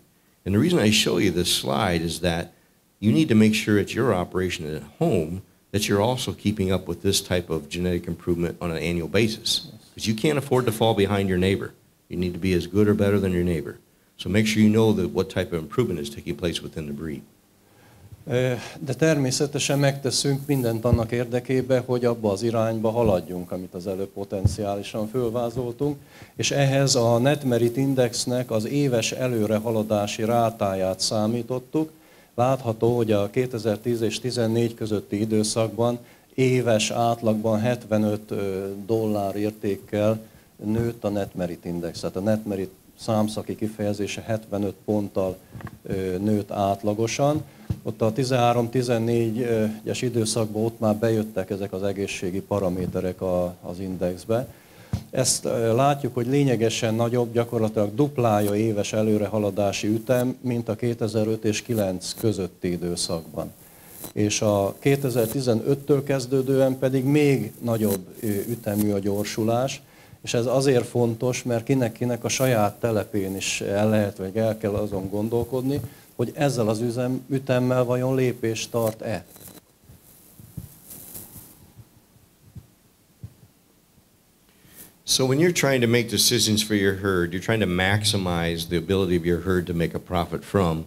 And the reason I show you this slide is that you need to make sure at your operation at home that you're also keeping up with this type of genetic improvement on an annual basis. Because you can't afford to fall behind your neighbor. You need to be as good or better than your neighbor. So make sure you know that what type of improvement is taking place within the breed. De természetesen megteszünk mindent annak érdekében, hogy abba az irányba haladjunk, amit az előbb potenciálisan fölvázoltunk, és ehhez a netmerit indexnek az éves előrehaladási rátáját számítottuk. Látható, hogy a 2010 és 2014 közötti időszakban éves átlagban $75 értékkel nőtt a netmerit index. Tehát a netmerit számszaki kifejezése 75 ponttal nőtt átlagosan. Ott a 13-14-es időszakban ott már bejöttek ezek az egészségi paraméterek az indexbe. Ezt látjuk, hogy lényegesen nagyobb, gyakorlatilag duplája éves előrehaladási ütem, mint a 2005 és 2009 közötti időszakban. És a 2015-től kezdődően pedig még nagyobb ütemű a gyorsulás, és ez azért fontos, mert kinek a saját telepén is el lehet, vagy el kell azon gondolkodni, hogy ezzel az ütemmel vajon lépést tart-e. So when you're trying to make decisions for your herd, you're trying to maximize the ability of your herd to make a profit from.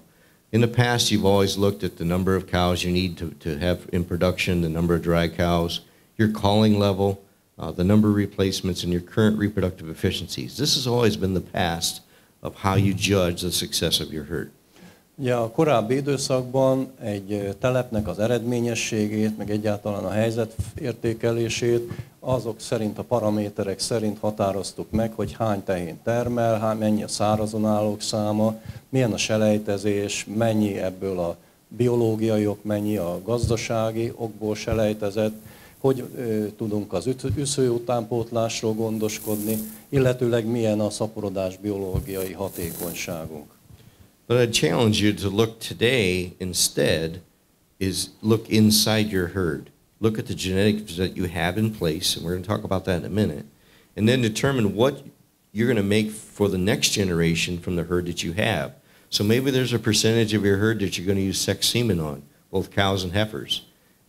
In the past, you've always looked at the number of cows you need to have in production, the number of dry cows, your calling level, the number of replacements, and your current reproductive efficiencies. This has always been the past of how you judge the success of your herd. Ugye a korábbi időszakban egy telepnek az eredményességét, meg egyáltalán a helyzet értékelését azok szerint, a paraméterek szerint határoztuk meg, hogy hány tehén termel, mennyi a szárazon állók száma, milyen a selejtezés, mennyi ebből a biológiai ok, mennyi a gazdasági okból selejtezett, hogy tudunk az üsző utánpótlásról gondoskodni, illetőleg milyen a szaporodás biológiai hatékonyságunk. But I'd challenge you to look today instead is look inside your herd. Look at the genetics that you have in place, and we're going to talk about that in a minute, and then determine what you're going to make for the next generation from the herd that you have. So maybe there's a percentage of your herd that you're going to use sex semen on, both cows and heifers.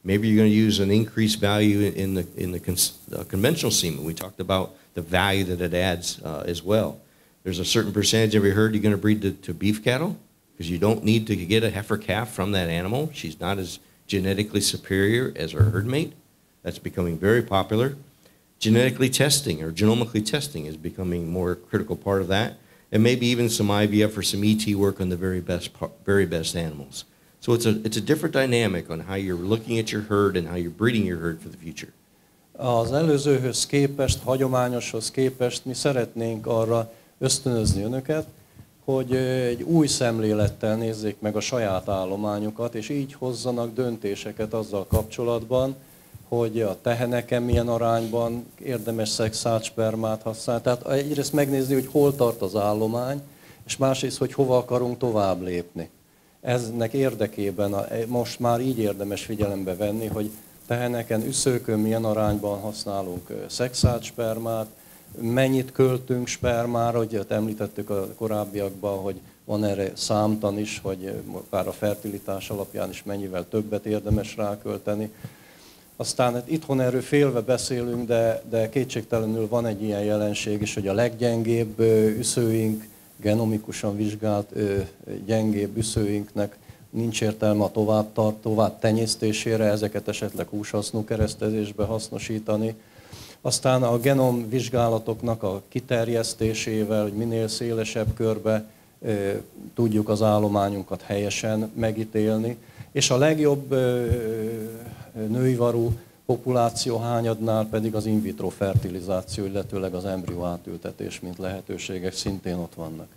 Maybe you're going to use an increased value in the conventional semen. We talked about the value that it adds as well. There's a certain percentage of your herd you're going to breed to beef cattle because you don't need to get a heifer calf from that animal. She's not as genetically superior as her herd mate. That's becoming very popular. Genetically testing or genomically testing is becoming more critical part of that. And maybe even some IVF or some ET work on the very best animals. So it's a different dynamic on how you're looking at your herd and how you're breeding your herd for the future. Az előzőhöz képest, hagyományoshoz képest mi szeretnénk arra ösztönözni önöket, hogy egy új szemlélettel nézzék meg a saját állományukat, és így hozzanak döntéseket azzal kapcsolatban, hogy a teheneken milyen arányban érdemes szexált spermát használni. Tehát egyrészt megnézni, hogy hol tart az állomány, és másrészt, hogy hova akarunk tovább lépni. Eznek érdekében most már így érdemes figyelembe venni, hogy teheneken, üszőkön milyen arányban használunk szexált spermát, mennyit költünk spermára, hogy említettük a korábbiakban, hogy van erre számtan is, hogy akár a fertilitás alapján is mennyivel többet érdemes rákölteni. Aztán itthon erről félve beszélünk, de kétségtelenül van egy ilyen jelenség is, hogy a leggyengébb üszőink, genomikusan vizsgált gyengébb üszőinknek nincs értelme a tovább tenyésztésére, ezeket esetleg húshasznú keresztezésbe hasznosítani. Aztán a genomvizsgálatoknak a kiterjesztésével, hogy minél szélesebb körbe tudjuk az állományunkat helyesen megítélni, és a legjobb nőivarú populáció hányadnál pedig az in vitro fertilizáció, illetőleg az embrió átültetés, mint lehetőségek szintén ott vannak.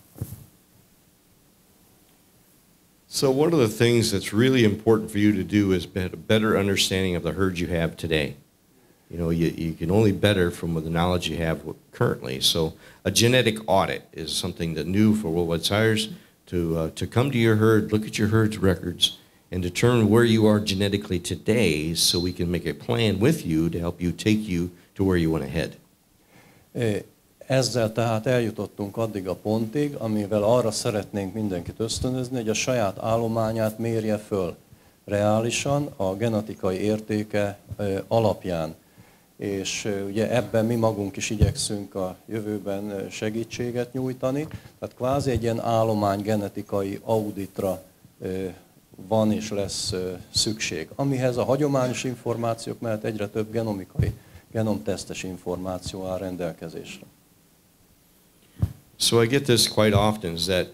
So one of the things that's really important for you to do is get a better understanding of the herd you have today. You know, you can only better from the knowledge you have currently. So a genetic audit is something that new for worldwide sires to come to your herd, look at your herd's records, and determine where you are genetically today so we can make a plan with you to help you take you to where you want to head. Ezzel tehát eljutottunk addig a pontig, amivel arra szeretnénk mindenkit ösztönözni, hogy a saját állományát mérje föl reálisan a genetikai értéke alapján. És ugye ebben mi magunk is igyekszünk a jövőben segítséget nyújtani. Tehát kvázi egy ilyen állomány genetikai auditra van és lesz szükség, amihez a hagyományos információk mellett egyre több genomtesztes információ áll rendelkezésre. So I get this quite often, is that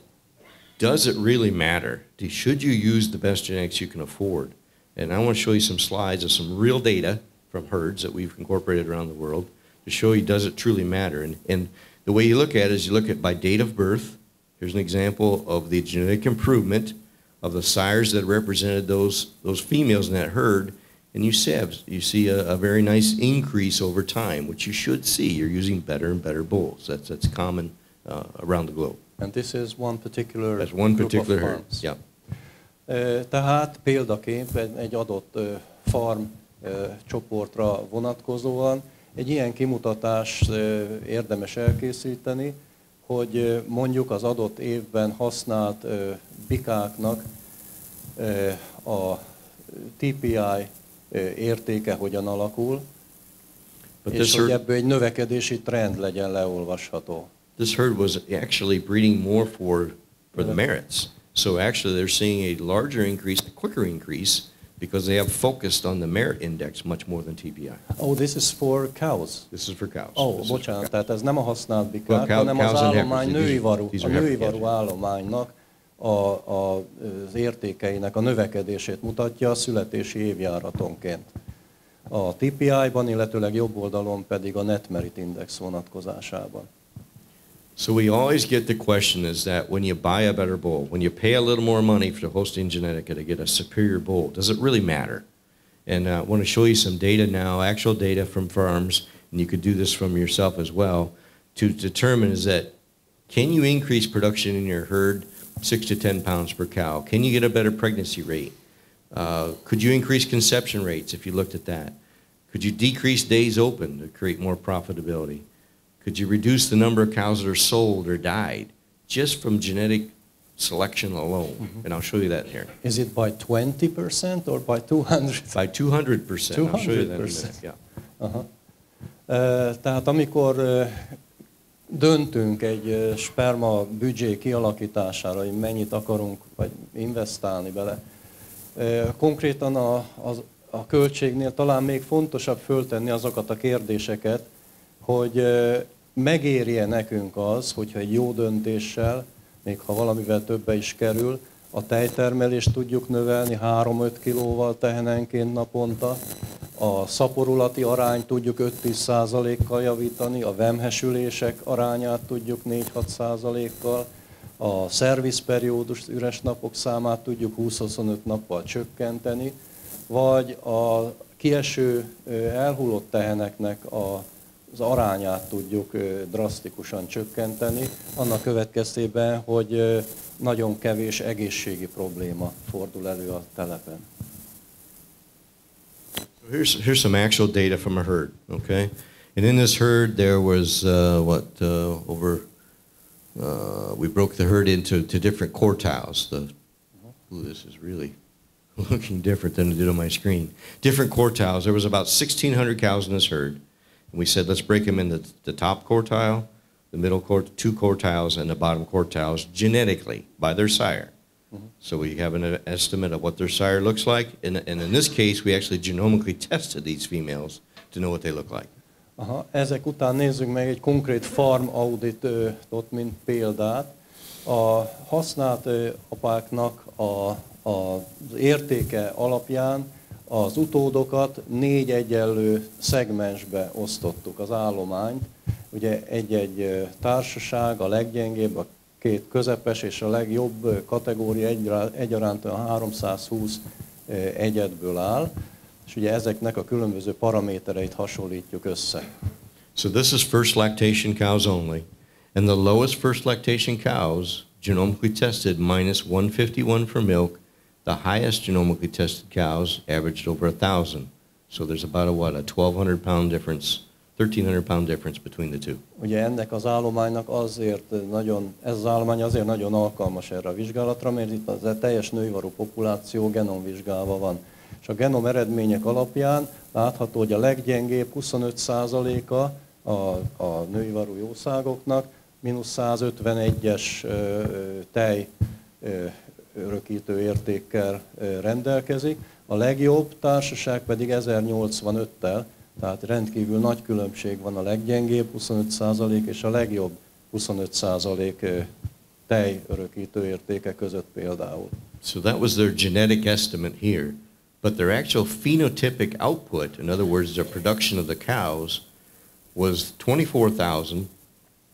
does it really matter? Should you use the best genetics you can afford? And I want to show you some slides of some real data from herds that we've incorporated around the world to show you does it truly matter. And the way you look at it is you look at by date of birth. Here's an example of the genetic improvement of the sires that represented those females in that herd, and you see a very nice increase over time, which you should see. You're using better and better bulls. That's common around the globe. And this is one particular That's one group particular of herd. farms. Yeah. Tehát példaként egy adott farm csoportra vonatkozóan egy ilyen kimutatást érdemes elkészíteni, hogy mondjuk az adott évben használt bikáknak a TPI értéke hogyan alakul, és hogy ebből egy növekedési trend legyen leolvasható. This herd was actually breeding more for the merits. So actually they're seeing a larger increase, a quicker increase, because they have focused on the merit index much more than TPI. Oh, this is for cows. This is for cows. Oh, bocsánat, tehát ez nem a használt bikák, hanem az állomány nőivarú állománynak az értékeinek a növekedését mutatja a születési évjáratonként. A TPI-ban, illetőleg jobb oldalon pedig a Net Merit Index vonatkozásában. So we always get the question is that when you buy a better bull, when you pay a little more money for the Holstein Genetika to get a superior bull, does it really matter? And I want to show you some data now, actual data from farms, and you could do this from yourself as well, to determine is that can you increase production in your herd 6 to 10 pounds per cow? Can you get a better pregnancy rate? Could you increase conception rates if you looked at that? Could you decrease days open to create more profitability? Could you reduce the number of cows that are sold or died just from genetic selection alone? Mm-hmm. And I'll show you that here. Is it by 20% or by 200%? By 200%. I'll show you that in a minute. Yeah. Uh-huh. Tehát amikor döntünk egy sperma büdzsé kialakítására, hogy mennyit akarunk vagy investálni bele, konkrétan a költségnél talán még fontosabb föltenni azokat a kérdéseket, hogy megérje nekünk az, hogyha egy jó döntéssel, még ha valamivel többe is kerül, a tejtermelést tudjuk növelni 3-5 kilóval tehenenként naponta, a szaporulati arányt tudjuk 5-10%-kal javítani, a vemhesülések arányát tudjuk 4-6%-kal, a szervizperiódus üres napok számát tudjuk 20-25 nappal csökkenteni, vagy a kieső elhullott teheneknek az arányát tudjuk drasztikusan csökkenteni, annak következtében, hogy nagyon kevés egészségi probléma fordul elő a telepen. Here's some actual data from a herd, okay? And in this herd there was we broke the herd into different quartiles. This is really looking different than it did on my screen. Different quartiles. There was about 1,600 cows in this herd. And we said, let's break them into the top quartile, the middle two quartiles, and the bottom quartiles genetically by their sire. So we have an estimate of what their sire looks like, and in this case, we actually genomically tested these females to know what they look like. Aha, ezek után nézzük meg egy konkrét farm auditot, mint példát. A használt apáknak az értéke alapján az utódokat 4 egyenlő szegmensbe osztottuk az állományt. Ugye egy-egy társaság, a leggyengébb, a 2 közepes és a legjobb kategória egyaránt 320 egyedből áll, és ugye ezeknek a különböző paramétereit hasonlítjuk össze. So this is first lactation cows only, and the lowest first lactation cows, genomically tested, minus 151 for milk. The highest genomically tested cows averaged over 1,000. So there's about a 1,200 pound difference, 1,300 pound difference between the two. Ugye ennek az állománynak ez az állomány azért nagyon alkalmas erre a vizsgálatra, mert itt az teljes nőivarú populáció genomvizsgálva van. És a genom eredmények alapján látható, hogy a leggyengébb 25%-a a nőivarú jószágoknak mínusz 151-es tej örökítő értékkel rendelkezik, a legjobb társaság pedig 1085-tel, tehát rendkívül nagy különbség van a leggyengébb 25% és a legjobb 25% tej örökítő értéke között például. So that was their genetic estimate here, but their actual phenotypic output, in other words, their production of the cows, was 24,000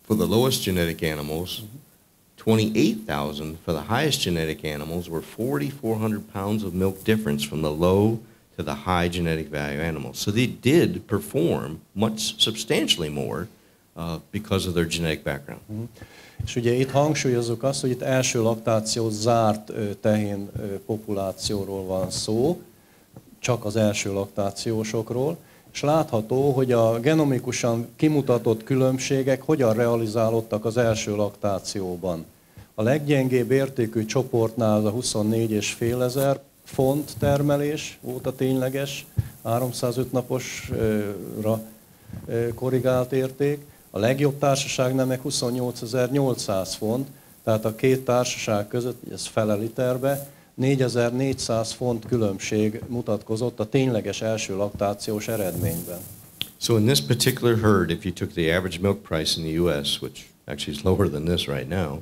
for the lowest genetic animals, 28,000 for the highest genetic animals, were 4,400 pounds of milk difference from the low to the high genetic value animals. So they did perform much substantially more because of their genetic background. És ugye itt hangsúlyozzuk azt, hogy itt első laktáció zárt tehén populációról van szó, csak az első laktációsokról, és látható, hogy a genomikusan kimutatott különbségek hogyan realizálódtak az első laktációban. A leggyengébb értékű csoportnál a 24,5 ezer font termelés volt a tényleges, 305 naposra korrigált érték. A legjobb társaságnál meg 28.800 font, tehát a 2 társaság között, ez fele literbe, 4.400 font különbség mutatkozott a tényleges első laktációs eredményben. So in this particular herd, if you took the average milk price in the U.S., which actually is lower than this right now,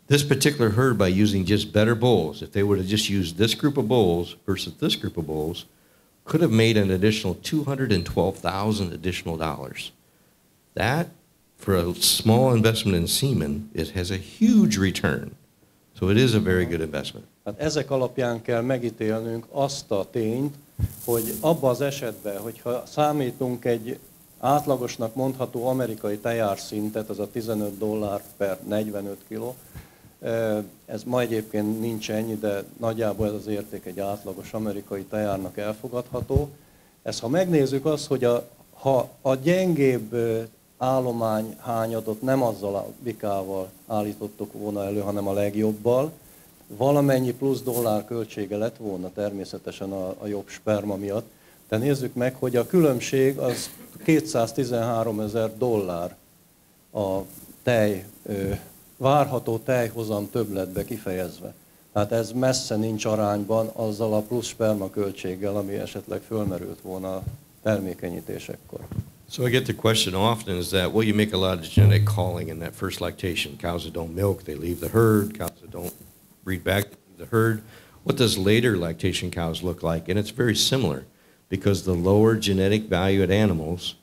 this particular herd, by using just better bulls, if they were to just use this group of bulls versus this group of bulls, could have made an additional $212,000 additional dollars. That, for a small investment in semen, it has a huge return. So it is a very good investment. Hát ezek alapján kell megítélnünk azt a tényt, hogy abban az esetben, hogyha számítunk egy átlagosnak mondható amerikai tejárszintet, az a $15 per 45 kg, ez ma egyébként nincs ennyi, de nagyjából ez az érték egy átlagos amerikai tejárnak elfogadható. Ezt ha megnézzük azt, hogy ha a gyengébb állományhányadot nem azzal a bikával állítottuk volna elő, hanem a legjobbal, valamennyi plusz dollár költsége lett volna természetesen a jobb sperma miatt. De nézzük meg, hogy a különbség az $213,000 a várható tejhozam többletbe kifejezve. Tehát ez messze nincs arányban azzal a plusz sperma költséggel, ami esetleg fölmerült volna a termékenyítésekkor. So I get the question often is that, well, you make a lot of genetic calling in that first lactation. Cows that don't milk, they leave the herd. Cows that don't breed back, they leave the herd. What does later lactation cows look like? And it's very similar because the lower genetic valued animals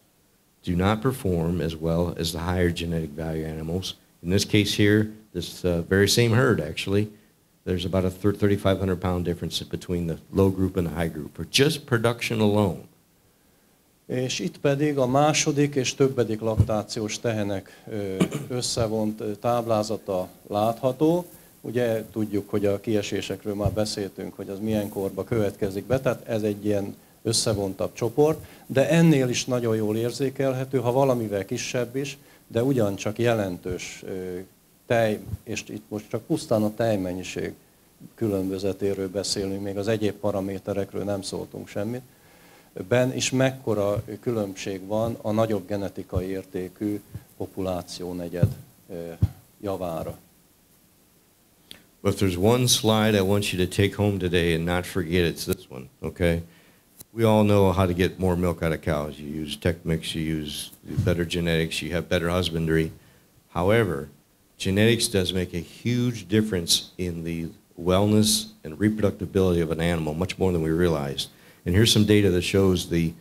do not perform as well as the higher genetic value animals. In this case here, this very same herd actually, there's about a 3,500 pound difference between the low group and the high group for just production alone. És itt pedig a második és többedik laktációs tehenek összevont táblázata látható. Ugye tudjuk, hogy a kiesésekről már beszéltünk, hogy az milyen korba következik be, tehát ez egy ilyen összevontabb csoport, de ennél is nagyon jól érzékelhető, ha valamivel kisebb is, de ugyancsak jelentős tej, és itt most csak pusztán a tejmennyiség különbözetéről beszélünk, még az egyéb paraméterekről nem szóltunk semmit. is mekkora különbség van a nagyobb genetikai értékű populációnegyed javára. But if there's one slide I want you to take home today and not forget, it's this one, okay? We all know how to get more milk out of cows. You use Tech-Mix, you use better genetics, you have better husbandry. However, genetics does make a huge difference in the wellness and reproductibility of an animal, much more than we realized. And here's some data that shows the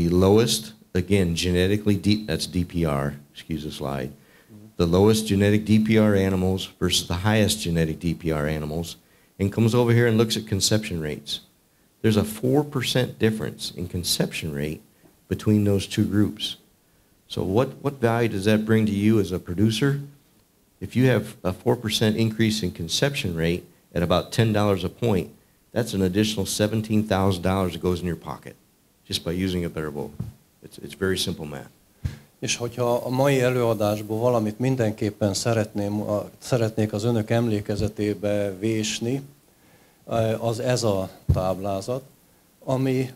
lowest, again, genetically deep, that's DPR, excuse the slide, the lowest genetic DPR animals versus the highest genetic DPR animals, and comes over here and looks at conception rates. There's a 4% difference in conception rate between those two groups. So what value does that bring to you as a producer? If you have a 4% increase in conception rate at about $10 a point, that's an additional $17,000 that goes in your pocket just by using a better bull. It's very simple math. És hogyha a mai előadásból valamit mindenképpen szeretnék az önök emlékezetébe vésni, az ez a táblázat,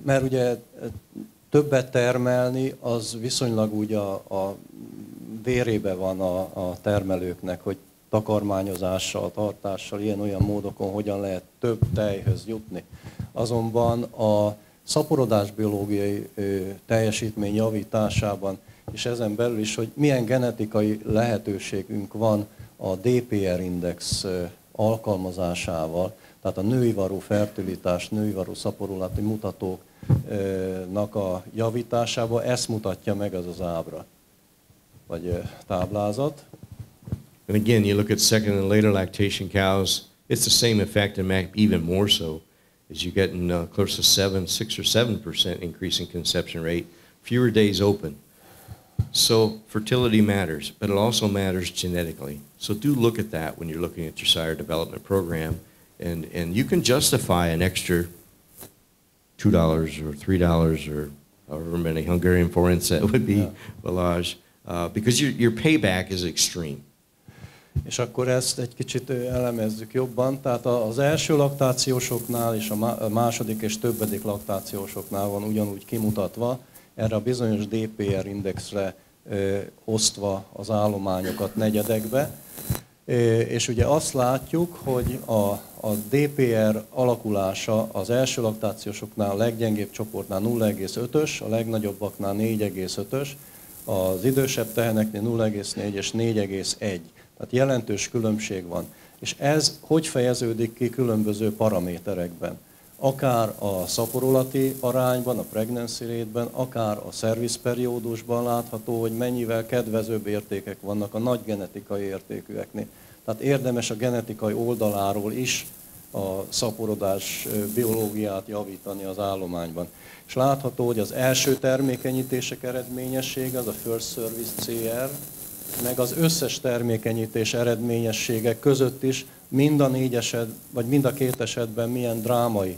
mert ugye többet termelni, az viszonylag úgy a vérébe van a termelőknek, hogy takarmányozással, tartással, ilyen-olyan módokon hogyan lehet több tejhöz jutni. Azonban a szaporodás biológiai teljesítmény javításában, és ezen belül is, hogy milyen genetikai lehetőségünk van a DPR index alkalmazásával, tehát a nőivarú fertilitás, nőivarú szaporulati mutatóknak a javításával, ezt mutatja meg ez az ábra, vagy táblázat. And again, you look at second and later lactation cows, it's the same effect and even more so as you get in close to 6 or 7% increase in conception rate, fewer days open. So fertility matters, but it also matters genetically. So do look at that when you're looking at your sire development program, and you can justify an extra $2 or $3 or however many Hungarian forints that would be, Balázs, because your payback is extreme. És akkor ezt egy kicsit elemezzük jobban. Tehát az első laktációsoknál és a második és többedik laktációsoknál van ugyanúgy kimutatva, erre a bizonyos DPR indexre osztva az állományokat negyedekbe. És ugye azt látjuk, hogy a DPR alakulása az első laktációsoknál, a leggyengébb csoportnál 0,5-ös, a legnagyobbaknál 4,5-ös, az idősebb teheneknél 0,4 és 4,1. Tehát jelentős különbség van. És ez hogy fejeződik ki különböző paraméterekben? Akár a szaporulati arányban, a pregnancy rate-ben, akár a szervizperiódusban látható, hogy mennyivel kedvezőbb értékek vannak a nagy genetikai értékűeknél. Tehát érdemes a genetikai oldaláról is a szaporodás biológiát javítani az állományban. És látható, hogy az első termékenyítések eredményessége, az a First Service CR, meg az összes termékenyítés eredményességek között is mind a 4 eset, vagy mind a 2 esetben milyen drámai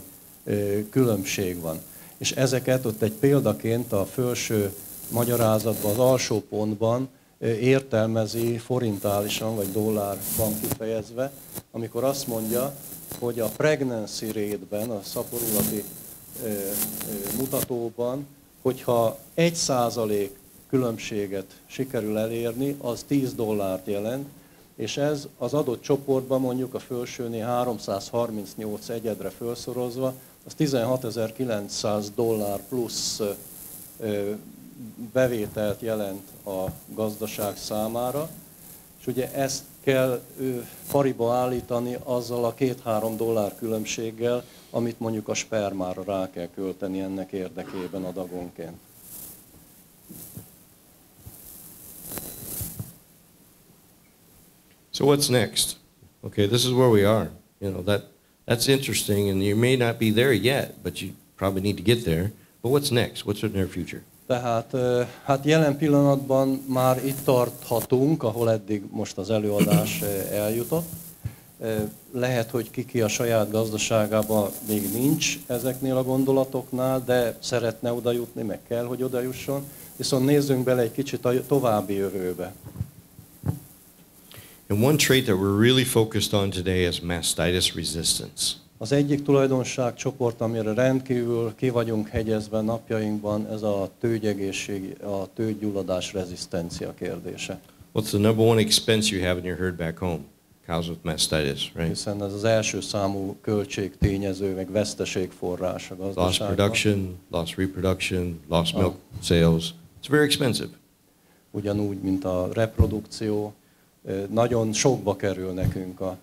különbség van. És ezeket ott egy példaként a felső magyarázatban, az alsó pontban értelmezi forintálisan, vagy dollárban kifejezve, amikor azt mondja, hogy a pregnancy rate-ben, a szaporulati mutatóban, hogyha 1% különbséget sikerül elérni, az $10 jelent, és ez az adott csoportban mondjuk a felsőnél 338 egyedre felszorozva, az $16.900 plusz bevételt jelent a gazdaság számára, és ugye ezt kell pariba állítani azzal a $2-3 különbséggel, amit mondjuk a spermára rá kell költeni ennek érdekében adagonként. So what's next? Okay, this is where we are. You know, that's interesting, and you may not be there yet, but you probably need to get there. But what's next? What's in our future? Tehát hát jelen pillanatban már itt tarthatunk, ahol eddig most az előadás eljutott. Lehet, hogy ki a saját gazdaságában még nincs ezeknél a gondolatoknál, de szeretne oda jutni, meg kell, hogy oda jusson. Viszont nézzünk bele egy kicsit a további jövőbe. And one trait that we're really focused on today is mastitis resistance. Az egyik tulajdonságcsoport, amire rendkívül ki vagyunk hegyezve napjainkban, ez a tőgyegészség, a tőgygyulladás rezisztencia kérdése. What's the number one expense you have in your herd back home? cows with mastitis, right? Hiszen ez az első számú költségtényező, meg veszteségforrás a Lost gazdaságban. production, lost reproduction, lost milk sales. It's very expensive. Ugyanúgy, mint a reprodukció, nagyon sokba kerül nekünk a...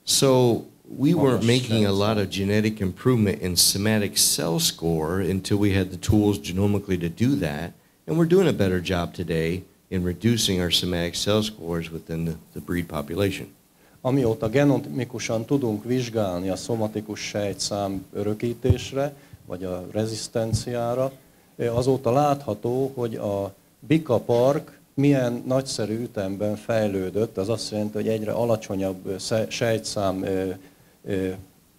So we weren't Magas making a lot sejtszám. of genetic improvement in somatic cell score until we had the tools genomically to do that. And we're doing a better job today in reducing our somatic cell scores within the breed population. Amióta genomikusan tudunk vizsgálni a szomatikus sejtszám örökítésre, vagy a rezisztenciára, azóta látható, hogy a bika park milyen nagyszerű ütemben fejlődött. Ez azt jelenti, hogy egyre alacsonyabb sejtszám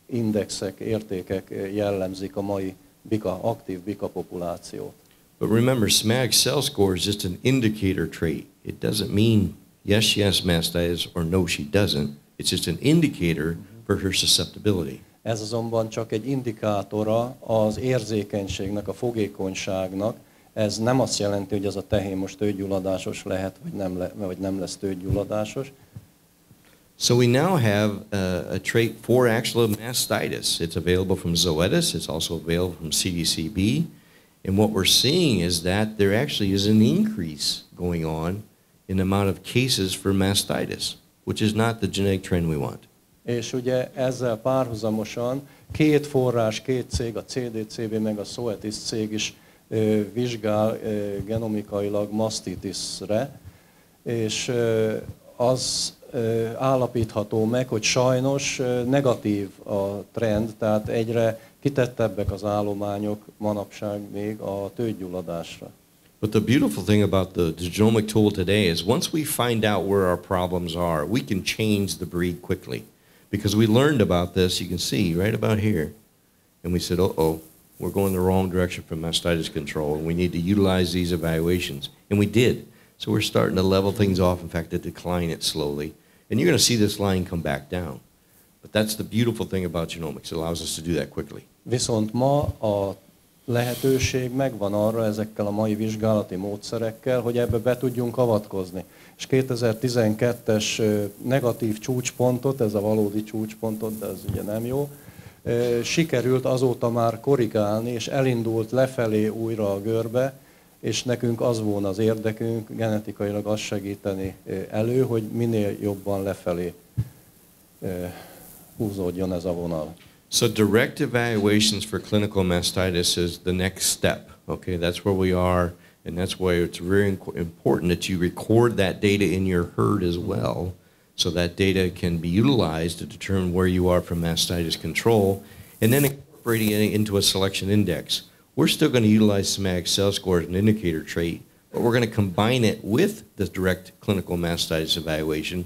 indexek, értékek jellemzik a mai aktív bika populációt. But remember, somatic cell score is just an indicator trait. It doesn't mean yes, she has mastitis, or no, she doesn't. It's just an indicator for her susceptibility. Ez azonban csak egy indikátora az érzékenységnek, a fogékonyságnak. Ez nem azt jelenti, hogy ez a tehén most tőgyulladásos lehet, vagy nem lesz tőgyulladásos. So we now have a trait for actual mastitis. It's available from Zoetis. It's also available from CDCB. And what we're seeing is that there actually is an increase going on in the amount of cases for mastitis, which is not the genetic trend we want. És ugye ezzel párhuzamosan két forrás, két cég, a CDCB meg a Zoetis cég is vizsgál genomikailag mastitisre, és az állapítható meg, hogy sajnos negatív a trend, tehát egyre kitettebbek az állományok manapság még a tőgyulladásra. But the beautiful thing about the genomic tool today is once we find out where our problems are, we can change the breed quickly. Because we learned about this, you can see right about here, and we said, uh-oh, we're going the wrong direction for mastitis control, and we need to utilize these evaluations. And we did. So we're starting to level things off, in fact, to decline it slowly. And you're going to see this line come back down. But that's the beautiful thing about genomics. It allows us to do that quickly. Viszont ma a lehetőség megvan arra ezekkel a mai vizsgálati módszerekkel, hogy ebbe be tudjunk avatkozni. És 2012-es negatív csúcspontot, ez a valódi csúcspontot, de ez ugye nem jó, sikerült azóta már korrigálni, és elindult lefelé újra a görbe, és nekünk az volna az érdekünk genetikailag azt segíteni elő, hogy minél jobban lefelé húzódjon ez a vonal. So direct evaluations for clinical mastitis is the next step. Okay, that's where we are, and that's why it's very important that you record that data in your herd as well, so that data can be utilized to determine where you are from mastitis control, and then incorporating it into a selection index. We're still going to utilize somatic cell score as an indicator trait, but we're going to combine it with the direct clinical mastitis evaluation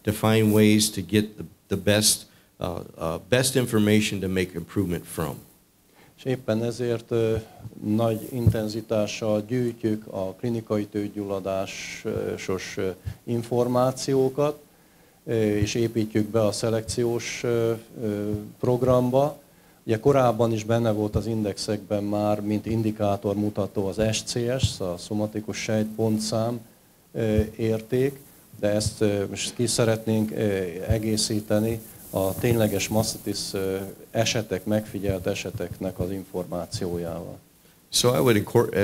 to find ways to get the best information to make improvement from. És éppen ezért nagy intenzitással gyűjtjük a klinikai tőgyulladásos információkat, és építjük be a szelekciós programba. Ugye korábban is benne volt az indexekben már, mint indikátor mutató az SCS, a szomatikus sejtpontszám érték, de ezt most ki szeretnénk egészíteni a tényleges mastitis esetek, megfigyelt eseteknek az információjával. So I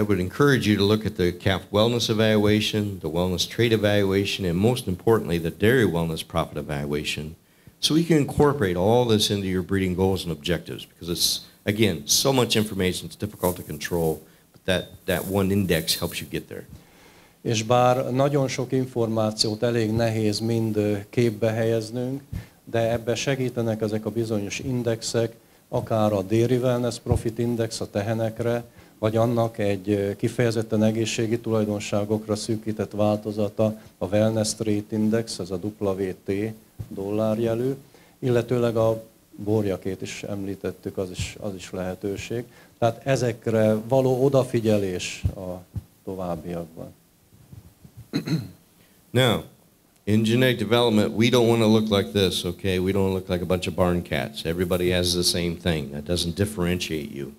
would encourage you to look at the calf wellness evaluation, the wellness trait evaluation, and most importantly, the dairy wellness profit evaluation, so we can incorporate all this into your breeding goals and objectives, because it's, again, so much information, it's difficult to control, but that one index helps you get there. És bár nagyon sok információt elég nehéz mind képbe helyeznünk, de ebbe segítenek ezek a bizonyos indexek, akár a Dairy Wellness Profit Index a tehenekre, vagy annak egy kifejezetten egészségi tulajdonságokra szűkített változata, a Wellness Trait Index, ez a WT dollárjelű, illetőleg a borjakét is említettük, az is lehetőség. Tehát ezekre való odafigyelés a továbbiakban. Now, in genetic development, we don't want to look like this, okay? We don't look like a bunch of barn cats. Everybody has the same thing. That doesn't differentiate you.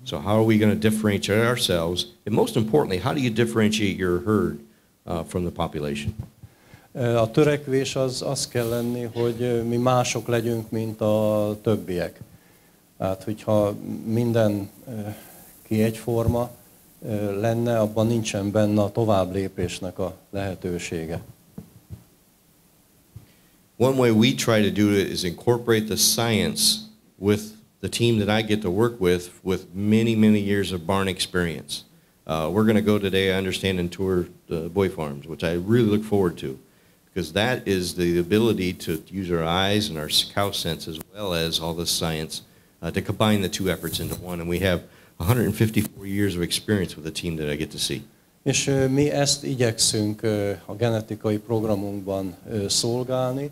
So how are we going to differentiate ourselves? And most importantly, how do you differentiate your herd from the population? A törekvés az kell lenni, hogy mi mások legyünk, mint a többiek. Hát, hogyha minden ki egyforma lenne, abban nincsen benne a tovább lépésnek a lehetősége. One way we try to do it is incorporate the science with the team that I get to work with many, many years of barn experience. We're going to go today, I understand, and tour the Bóly farms, which I really look forward to, because that is the ability to use our eyes and our cow sense as well as all this science to combine the two efforts into one. And we have 154 years of experience with the team that I get to see. És mi ezt igyekszünk a genetikai programunkban szolgálni.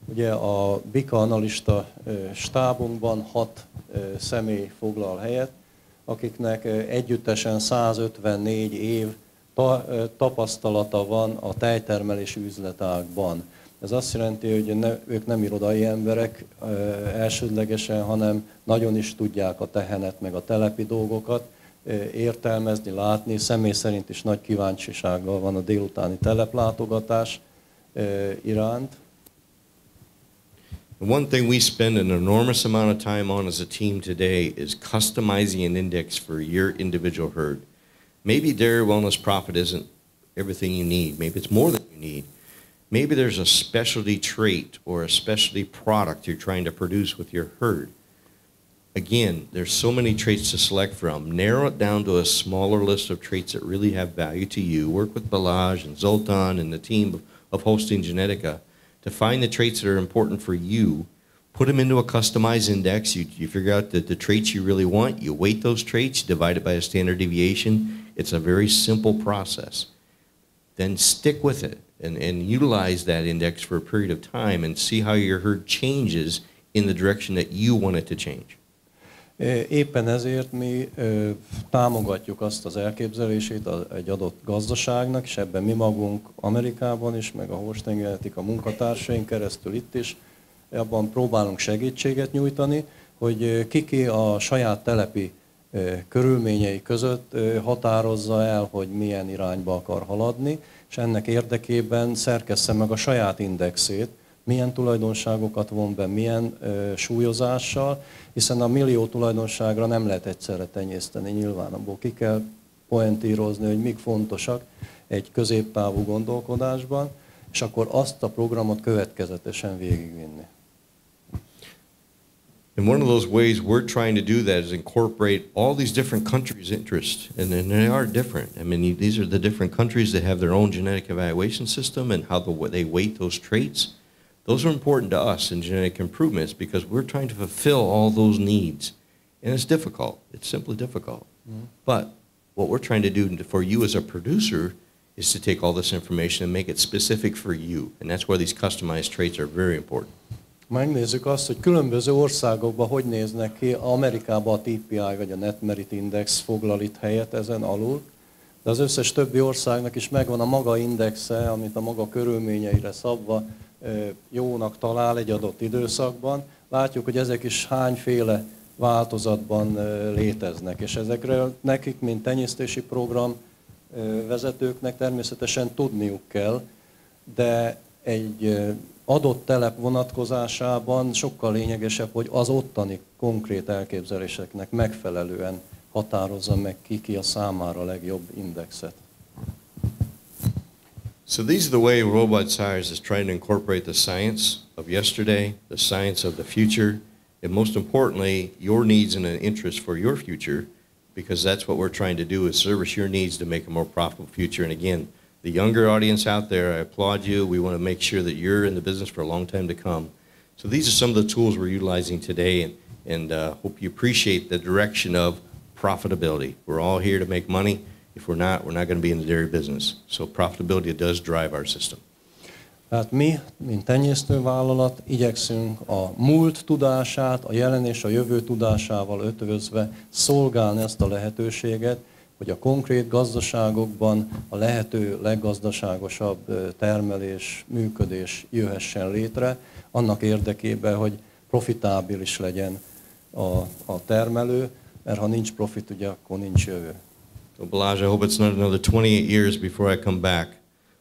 Ugye a bika analista stábunkban 6 személy foglal helyet, akiknek együttesen 154 év tapasztalata van a tejtermelési üzletágban. Ez azt jelenti, hogy ők nem irodai emberek elsődlegesen, hanem nagyon is tudják a tehenet meg a telepi dolgokat értelmezni, látni. Személy szerint is nagy kíváncsisággal van a délutáni teleplátogatás iránt. And one thing we spend an enormous amount of time on as a team today is customizing an index for your individual herd. Maybe Dairy Wellness Profit isn't everything you need. Maybe it's more than you need. Maybe there's a specialty trait or a specialty product you're trying to produce with your herd. Again, there's so many traits to select from. Narrow it down to a smaller list of traits that really have value to you. Work with Balázs and Zoltán and the team of Holstein Genetika to find the traits that are important for you, put them into a customized index. You figure out the traits you really want, you weight those traits, divide it by a standard deviation. It's a very simple process. Then stick with it and utilize that index for a period of time and see how your herd changes in the direction that you want it to change. Éppen ezért mi támogatjuk azt az elképzelését egy adott gazdaságnak, és ebben mi magunk Amerikában is, meg a Holstein Genetika munkatársaink keresztül itt is, abban próbálunk segítséget nyújtani, hogy ki a saját telepi körülményei között határozza el, hogy milyen irányba akar haladni, és ennek érdekében szerkessze meg a saját indexét, milyen tulajdonságokat von be, milyen súlyozással, hiszen a millió tulajdonságra nem lehet egyszerre tenyészteni, nyilván abból ki kell poentírozni, hogy mik fontosak egy középtávú gondolkodásban, és akkor azt a programot következetesen végigvinni. And one of those ways we're trying to do that is incorporate all these different countries' interests, and they are different. I mean, these are the different countries that have their own genetic evaluation system and how they weight those traits. Those are important to us in genetic improvements because we're trying to fulfill all those needs. And it's difficult. It's simply difficult. Mm-hmm. But what we're trying to do for you as a producer is to take all this information and make it specific for you. And that's why these customized traits are very important. Megnézzük azt, hogy különböző országokban hogy néznek ki. Amerikában a TPI vagy a Net Merit Index foglal itt helyet ezen alul, de az összes többi országnak is megvan a maga indexe, amit a maga körülményeire szabva jónak talál egy adott időszakban. Látjuk, hogy ezek is hányféle változatban léteznek, és ezekről nekik, mint tenyésztési program vezetőknek természetesen tudniuk kell, de egy adott telep vonatkozásában sokkal lényegesebb, hogy az ottani konkrét elképzeléseknek megfelelően határozza meg ki a számára a legjobb indexet. So these are the way Worldwide Sires is trying to incorporate the science of yesterday, the science of the future, and most importantly, your needs and an interest for your future, because that's what we're trying to do is service your needs to make a more profitable future. And again, the younger audience out there, I applaud you. We want to make sure that you're in the business for a long time to come. So these are some of the tools we're utilizing today, and hope you appreciate the direction of profitability. We're all here to make money. If we're not going to be in the dairy business. So profitability does drive our system. Hát mi, mint tenyésztővállalat, igyekszünk a múlt tudását, a jelen és a jövő tudásával ötvözve szolgálni ezt a lehetőséget, hogy a konkrét gazdaságokban a lehető leggazdaságosabb termelés, működés jöhessen létre, annak érdekében, hogy profitábilis legyen a termelő, mert ha nincs profit, ugye akkor nincs jövő. So Balázs, I hope it's not another 28 years before I come back.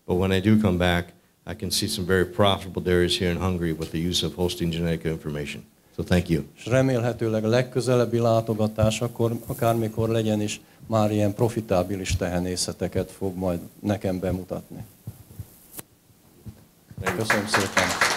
But when I do come back, I can see some very profitable dairies here in Hungary with the use of Holstein Genetika information. So thank you. És remélhetőleg a legközelebbi látogatás, akkor akármikor legyen is, már ilyen profitábilis tehenészeteket fog majd nekem bemutatni. Köszönöm szépen!